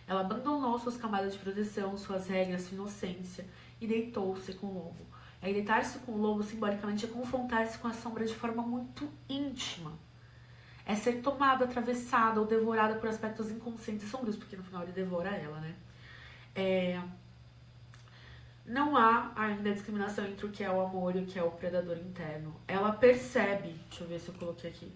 ela abandonou suas camadas de proteção, suas regras, sua inocência e deitou-se com o lobo. E deitar-se com o lobo, simbolicamente, é confrontar-se com a sombra de forma muito íntima. É ser tomada, atravessada ou devorada por aspectos inconscientes e sombrios, porque no final ele devora ela, né? Não há ainda discriminação entre o que é o amor e o que é o predador interno. Ela percebe... Deixa eu ver se eu coloquei aqui.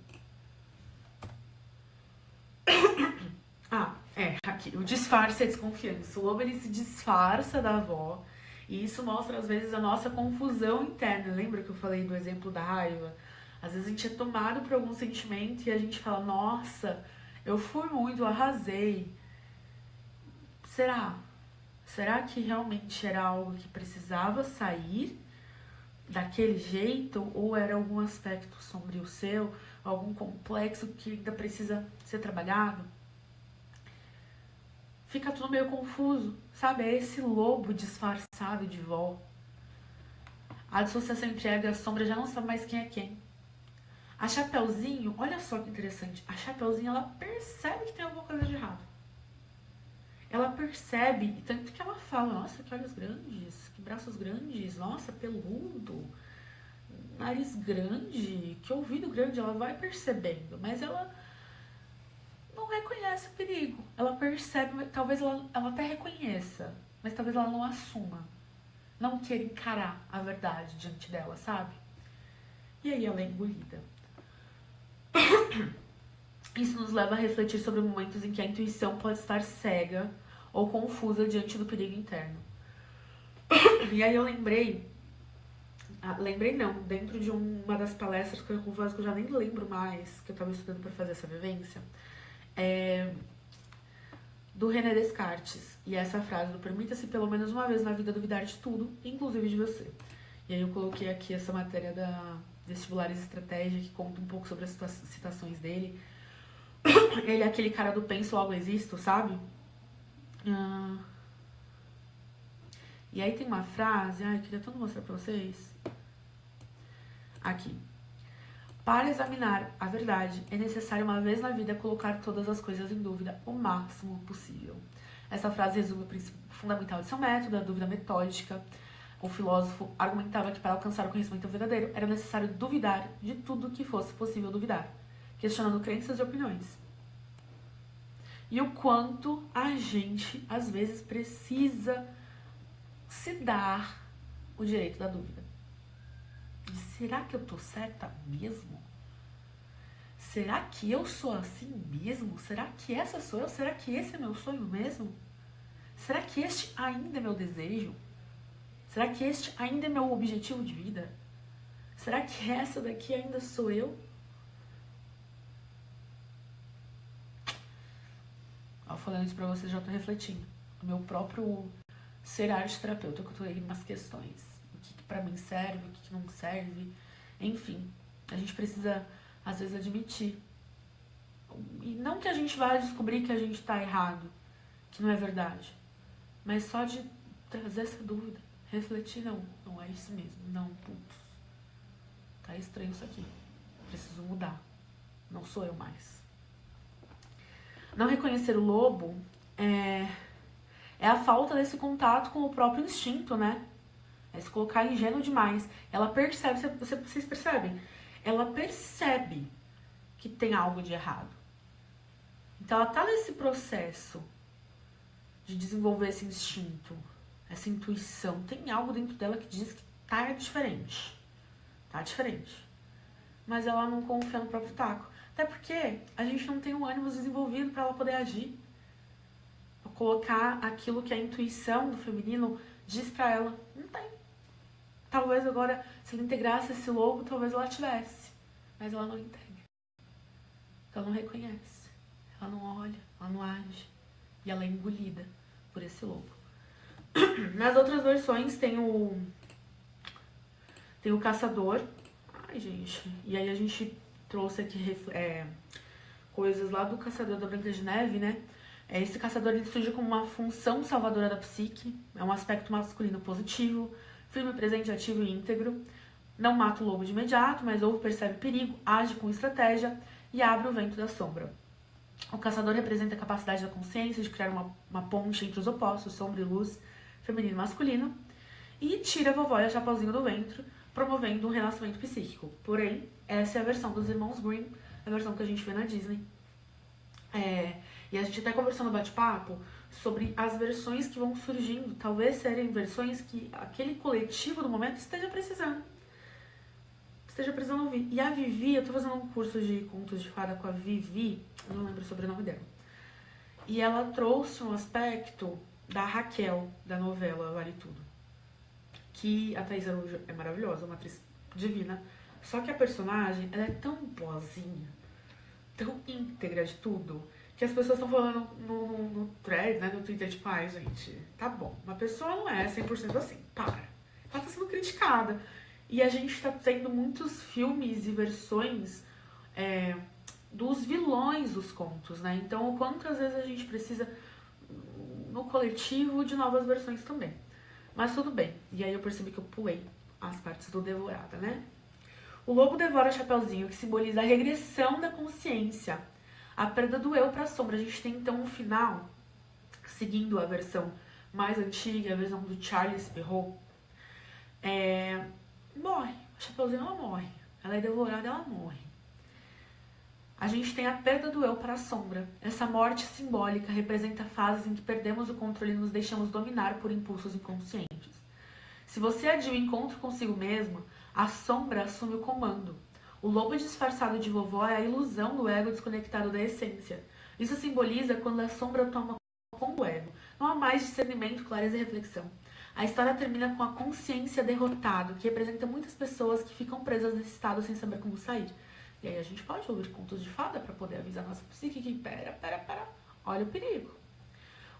Aqui. O disfarce é desconfiança. O lobo, ele se disfarça da avó. E isso mostra, às vezes, a nossa confusão interna. Lembra que eu falei do exemplo da raiva? Às vezes a gente é tomado por algum sentimento e a gente fala, nossa, eu fui muito, eu arrasei. Será? Será que realmente era algo que precisava sair daquele jeito? Ou era algum aspecto sombrio seu? Algum complexo que ainda precisa ser trabalhado? Fica tudo meio confuso, sabe? É esse lobo disfarçado de vó. A dissociação entre ego e a sombra já não sabe mais quem é quem. A Chapeuzinho, olha só que interessante, a Chapeuzinho, ela percebe que tem alguma coisa de errado. Ela percebe, e tanto que ela fala, nossa, que olhos grandes, que braços grandes, nossa, peludo, nariz grande, que ouvido grande, ela vai percebendo, mas ela não reconhece o perigo. Ela percebe, talvez ela até reconheça, mas talvez ela não assuma, não queira encarar a verdade diante dela, sabe? E aí ela é engolida. Isso nos leva a refletir sobre momentos em que a intuição pode estar cega ou confusa diante do perigo interno. E aí eu lembrei não, dentro de uma das palestras que eu confesso que eu já nem lembro mais, que eu tava estudando para fazer essa vivência, do René Descartes. E essa frase do permita-se pelo menos uma vez na vida duvidar de tudo, inclusive de você. E aí eu coloquei aqui essa matéria da Vestibulares Estratégia, que conta um pouco sobre as citações dele. Ele é aquele cara do penso, logo existo, sabe? E aí tem uma frase, eu queria tanto mostrar pra vocês. Aqui. Para examinar a verdade, é necessário uma vez na vida colocar todas as coisas em dúvida o máximo possível. Essa frase resume o princípio fundamental de seu método, a dúvida metódica. O filósofo argumentava que para alcançar o conhecimento verdadeiro era necessário duvidar de tudo que fosse possível duvidar, questionando crenças e opiniões. E o quanto a gente, às vezes, precisa se dar o direito da dúvida. Será que eu tô certa mesmo? Será que eu sou assim mesmo? Será que essa sou eu? Será que esse é meu sonho mesmo? Será que este ainda é meu desejo? Será que este ainda é meu objetivo de vida? Será que essa daqui ainda sou eu? Falando isso pra vocês, já tô refletindo. O meu próprio ser arte terapeuta, que eu tô aí umas questões. O que pra mim serve, o que não serve. Enfim, a gente precisa, às vezes, admitir. E não que a gente vá descobrir que a gente tá errado, que não é verdade. Mas só de trazer essa dúvida. Refletir, não é isso mesmo. Não, putz. Tá estranho isso aqui. Preciso mudar. Não sou eu mais. Não reconhecer o lobo é a falta desse contato com o próprio instinto, né? É se colocar ingênuo demais. Ela percebe, vocês percebem? Ela percebe que tem algo de errado. Então ela tá nesse processo de desenvolver esse instinto, essa intuição. Tem algo dentro dela que diz que tá diferente. Tá diferente. Mas ela não confia no próprio taco. Até porque a gente não tem um ânimo desenvolvido para ela poder agir. Pra colocar aquilo que a intuição do feminino diz pra ela. Não tem. Talvez agora, se ela integrasse esse lobo, talvez ela tivesse. Mas ela não integra. Ela não reconhece. Ela não olha, ela não age. E ela é engolida por esse lobo. Nas outras versões tem o caçador. Ai, gente. E aí a gente trouxe aqui coisas lá do Caçador da Branca de Neve, né? Esse caçador ele surge como uma função salvadora da psique. É um aspecto masculino positivo, firme, presente, ativo e íntegro. Não mata o lobo de imediato, mas ouve, percebe perigo, age com estratégia e abre o vento da sombra. O caçador representa a capacidade da consciência de criar uma ponte entre os opostos, sombra e luz, feminino e masculino. E tira a vovó e a Chapeuzinho do ventre, promovendo um renascimento psíquico. Porém, essa é a versão dos irmãos Grimm, a versão que a gente vê na Disney. E a gente até conversou no bate-papo sobre as versões que vão surgindo. Talvez serem versões que aquele coletivo do momento esteja precisando ouvir. E a Vivi, eu tô fazendo um curso de contos de fada com a Vivi, eu não lembro o sobrenome dela. E ela trouxe um aspecto da Raquel, da novela Vale Tudo. Que a Thaís Araújo é maravilhosa, uma atriz divina. Só que a personagem, ela é tão boazinha, tão íntegra de tudo, que as pessoas estão falando no thread, né, no Twitter, tipo, ai, gente, tá bom, uma pessoa não é 100% assim, para. Ela tá sendo criticada. E a gente tá tendo muitos filmes e versões dos vilões dos contos, né? Então, quantas vezes a gente precisa, no coletivo, de novas versões também. Mas tudo bem. E aí eu percebi que eu pulei as partes do Devorada, né? O lobo devora Chapeuzinho, que simboliza a regressão da consciência, a perda do eu para a sombra. A gente tem então um final, seguindo a versão mais antiga, a versão do Charles Perrault, morre. A Chapeuzinho, ela morre. Ela é devorada, ela morre. A gente tem a perda do eu para a sombra. Essa morte simbólica representa fases em que perdemos o controle e nos deixamos dominar por impulsos inconscientes. Se você adia o encontro consigo mesmo, a sombra assume o comando. O lobo disfarçado de vovó é a ilusão do ego desconectado da essência. Isso simboliza quando a sombra toma conta do ego. Não há mais discernimento, clareza e reflexão. A história termina com a consciência derrotada, que representa muitas pessoas que ficam presas nesse estado sem saber como sair. E aí a gente pode ouvir contos de fada para poder avisar a nossa psique que pera, olha o perigo.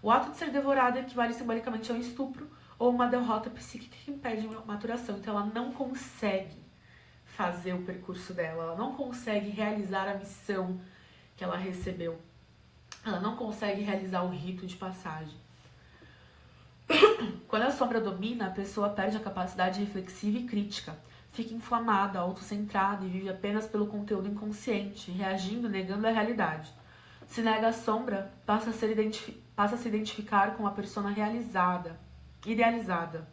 O ato de ser devorado equivale simbolicamente a um estupro ou uma derrota psíquica que impede uma maturação. Então ela não consegue fazer o percurso dela, ela não consegue realizar a missão que ela recebeu. Ela não consegue realizar o rito de passagem. Quando a sombra domina, a pessoa perde a capacidade reflexiva e crítica, fica inflamada, autocentrada e vive apenas pelo conteúdo inconsciente, reagindo, negando a realidade. Se nega a sombra, passa a se identificar com a persona realizada, idealizada.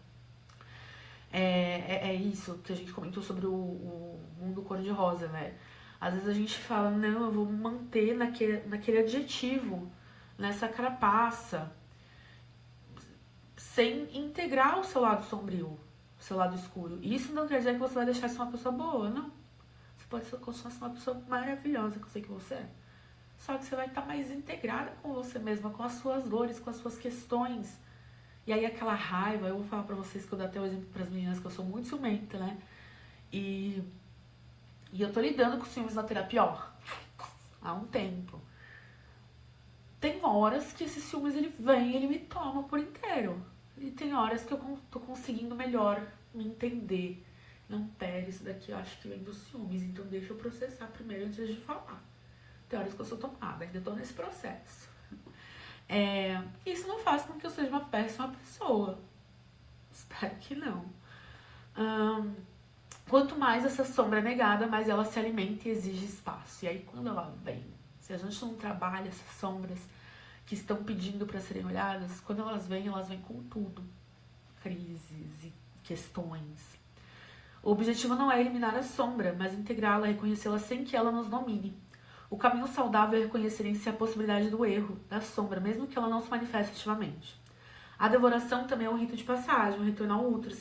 É isso que a gente comentou sobre o mundo cor-de-rosa, né? Às vezes a gente fala, não, eu vou manter naquele adjetivo, nessa carapaça, sem integrar o seu lado sombrio, o seu lado escuro. Isso não quer dizer que você vai deixar de ser uma pessoa boa, não. Você pode ser uma pessoa maravilhosa, que eu sei que você é. Só que você vai estar mais integrada com você mesma, com as suas dores, com as suas questões. E aí aquela raiva, eu vou falar pra vocês que eu dou até o exemplo pras meninas, que eu sou muito ciumenta, né? E eu tô lidando com ciúmes na terapia, ó, há um tempo. Tem horas que esse ciúmes, ele vem, ele me toma por inteiro. E tem horas que eu tô conseguindo melhor me entender. Não, pera, isso daqui eu acho que vem dos ciúmes, então deixa eu processar primeiro antes de falar. Tem horas que eu sou tomada, ainda tô nesse processo. Isso não faz com que eu seja uma péssima pessoa. Espero que não. Quanto mais essa sombra é negada, mais ela se alimenta e exige espaço. E aí quando ela vem, se a gente não trabalha essas sombras que estão pedindo para serem olhadas, quando elas vêm com tudo. Crises e questões. O objetivo não é eliminar a sombra, mas integrá-la, reconhecê-la sem que ela nos domine. O caminho saudável é reconhecer em si a possibilidade do erro, da sombra, mesmo que ela não se manifeste ativamente. A devoração também é um rito de passagem, um retorno ao útero,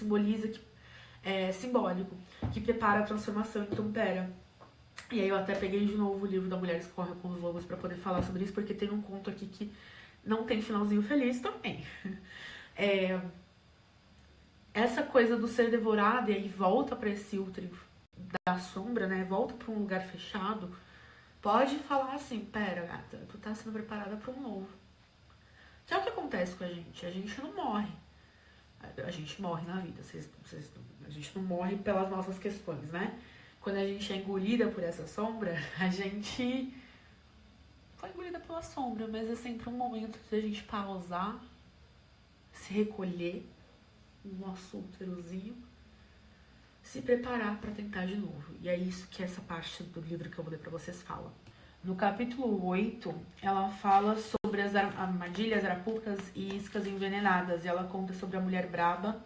simbólico, que prepara a transformação. Então, pera. E aí eu até peguei de novo o livro da Mulheres que Correm com os Lobos para poder falar sobre isso, porque tem um conto aqui que não tem finalzinho feliz também. Essa coisa do ser devorado e aí volta para esse útero da sombra, né? Volta para um lugar fechado. Pode falar assim, pera, gata, tu tá sendo preparada para um novo. Que é o que acontece com a gente não morre. A gente morre na vida, a gente não morre pelas nossas questões, né? Quando a gente é engolida por essa sombra, a gente foi engolida pela sombra, mas é sempre um momento de a gente pausar, se recolher no nosso úterozinho, se preparar para tentar de novo. E é isso que essa parte do livro que eu vou ler para vocês fala. No capítulo 8, ela fala sobre as armadilhas, arapucas e iscas envenenadas. E ela conta sobre a mulher braba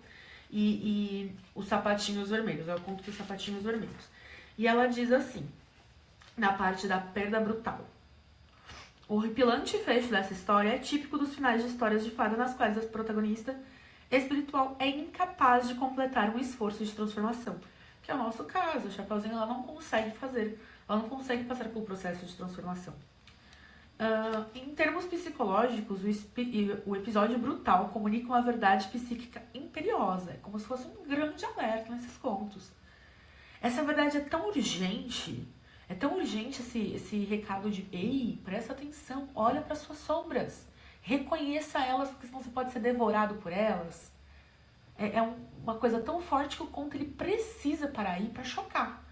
e os sapatinhos vermelhos. Ela conta dos sapatinhos vermelhos. E ela diz assim, na parte da perda brutal. O horripilante fecho dessa história é típico dos finais de histórias de fada nas quais a protagonista espiritual é incapaz de completar um esforço de transformação. Que é o nosso caso. A Chapeuzinho, ela não consegue fazer. Ela não consegue passar pelo processo de transformação. Em termos psicológicos, o episódio brutal comunica uma verdade psíquica imperiosa. É como se fosse um grande alerta nesses contos. Essa verdade é tão urgente esse recado de ei, presta atenção, olha para suas sombras, reconheça elas, porque senão você pode ser devorado por elas. É uma coisa tão forte que o conto ele precisa parar aí para chocar.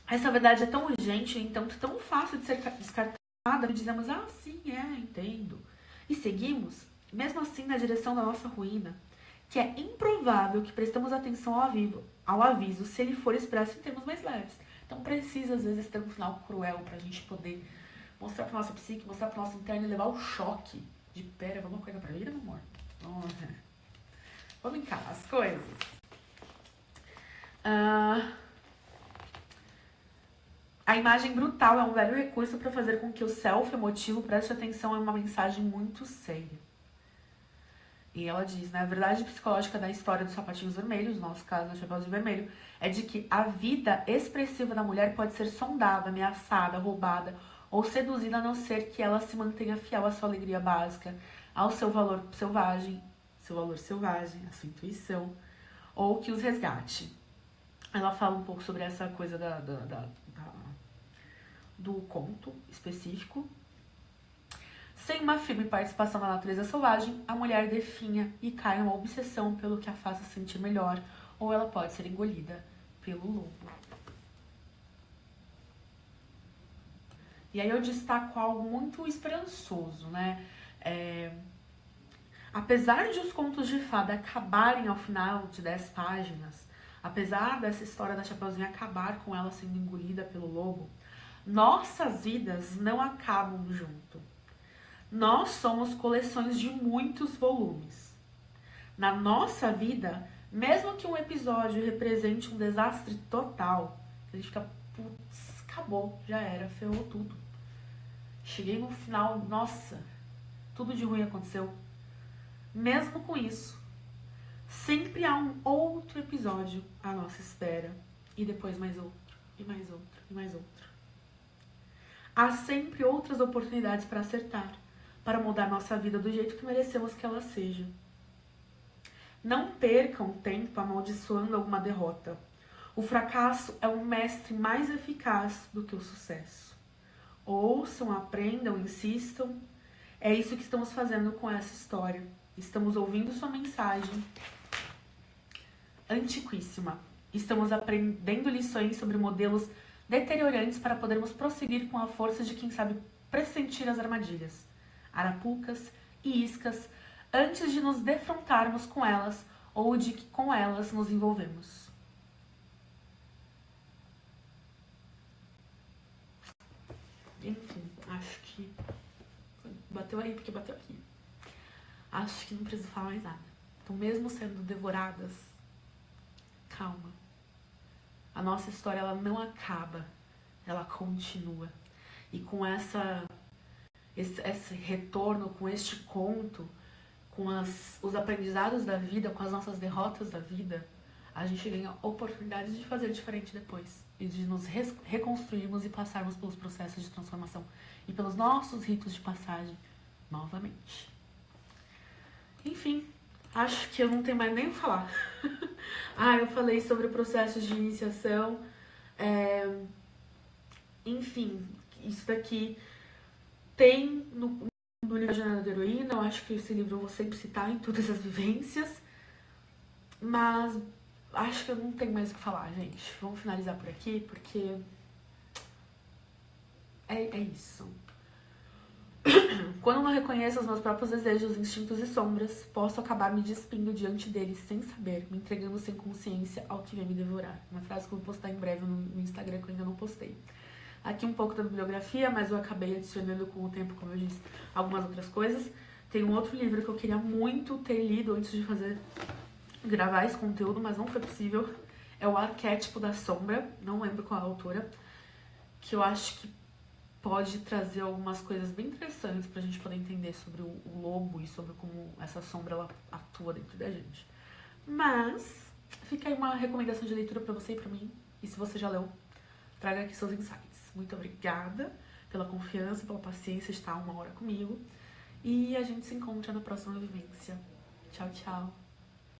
Essa verdade é tão urgente, então tão fácil de ser descartada, que dizemos, sim, entendo. E seguimos, mesmo assim, na direção da nossa ruína, que é improvável que prestamos atenção ao aviso se ele for expresso em termos mais leves. Então precisa, às vezes, ter um final cruel pra gente poder mostrar pra nossa psique, mostrar pro nosso interno e levar o choque de, pera, vamos acordar pra vida, meu amor? Vamos encarar as coisas. A imagem brutal é um velho recurso para fazer com que o self emotivo preste atenção a uma mensagem muito séria. E ela diz, né, a verdade psicológica da história dos sapatinhos vermelhos, no nosso caso, do Chapeuzinho Vermelho, é de que a vida expressiva da mulher pode ser sondada, ameaçada, roubada ou seduzida, a não ser que ela se mantenha fiel à sua alegria básica, ao seu valor selvagem, a sua intuição, ou que os resgate. Ela fala um pouco sobre essa coisa do conto específico. Sem uma firme participação na natureza selvagem, a mulher definha e cai numa obsessão pelo que a faça sentir melhor, ou ela pode ser engolida pelo lobo. E aí eu destaco algo muito esperançoso, né? Apesar de os contos de fada acabarem ao final de 10 páginas, apesar dessa história da Chapeuzinho acabar com ela sendo engolida pelo lobo, nossas vidas não acabam junto. Nós somos coleções de muitos volumes. Na nossa vida, mesmo que um episódio represente um desastre total, a gente fica, putz, acabou, já era, ferrou tudo. Cheguei no final, nossa, tudo de ruim aconteceu. Mesmo com isso, sempre há um outro episódio à nossa espera. E depois mais outro, e mais outro, e mais outro. Há sempre outras oportunidades para acertar, para mudar nossa vida do jeito que merecemos que ela seja. Não percam tempo amaldiçoando alguma derrota. O fracasso é um mestre mais eficaz do que o sucesso. Ouçam, aprendam, insistam. É isso que estamos fazendo com essa história. Estamos ouvindo sua mensagem antiquíssima. Estamos aprendendo lições sobre modelos deteriorantes para podermos prosseguir com a força de quem sabe pressentir as armadilhas, arapucas e iscas antes de nos defrontarmos com elas ou de que com elas nos envolvemos. Enfim, acho que bateu aí porque bateu aqui. Acho que não preciso falar mais nada. Então, mesmo sendo devoradas, calma. A nossa história, ela não acaba, ela continua. E com esse retorno, com este conto, com os aprendizados da vida, com as nossas derrotas da vida, a gente ganha oportunidades de fazer diferente depois. E de nos reconstruirmos e passarmos pelos processos de transformação e pelos nossos ritos de passagem novamente. Enfim, acho que eu não tenho mais nem o que falar. Eu falei sobre o processo de iniciação. Enfim, isso daqui tem no livro Jornada da Heroína. Eu acho que esse livro eu vou sempre citar em todas as vivências. Mas acho que eu não tenho mais o que falar, gente. Vamos finalizar por aqui, porque é isso. Quando não reconheço os meus próprios desejos, instintos e sombras, posso acabar me despindo diante deles sem saber, me entregando sem consciência ao que vem me devorar. Uma frase que eu vou postar em breve no Instagram, que eu ainda não postei. Aqui um pouco da bibliografia, mas eu acabei adicionando com o tempo, como eu disse, algumas outras coisas. Tem um outro livro que eu queria muito ter lido antes de gravar esse conteúdo, mas não foi possível. É O Arquétipo da Sombra, não lembro qual é a autora, que eu acho que pode trazer algumas coisas bem interessantes pra gente poder entender sobre o lobo e sobre como essa sombra ela atua dentro da gente. Mas fica aí uma recomendação de leitura pra você e pra mim. E se você já leu, traga aqui seus insights. Muito obrigada pela confiança, pela paciência de estar 1 hora comigo. E a gente se encontra na próxima vivência. Tchau, tchau.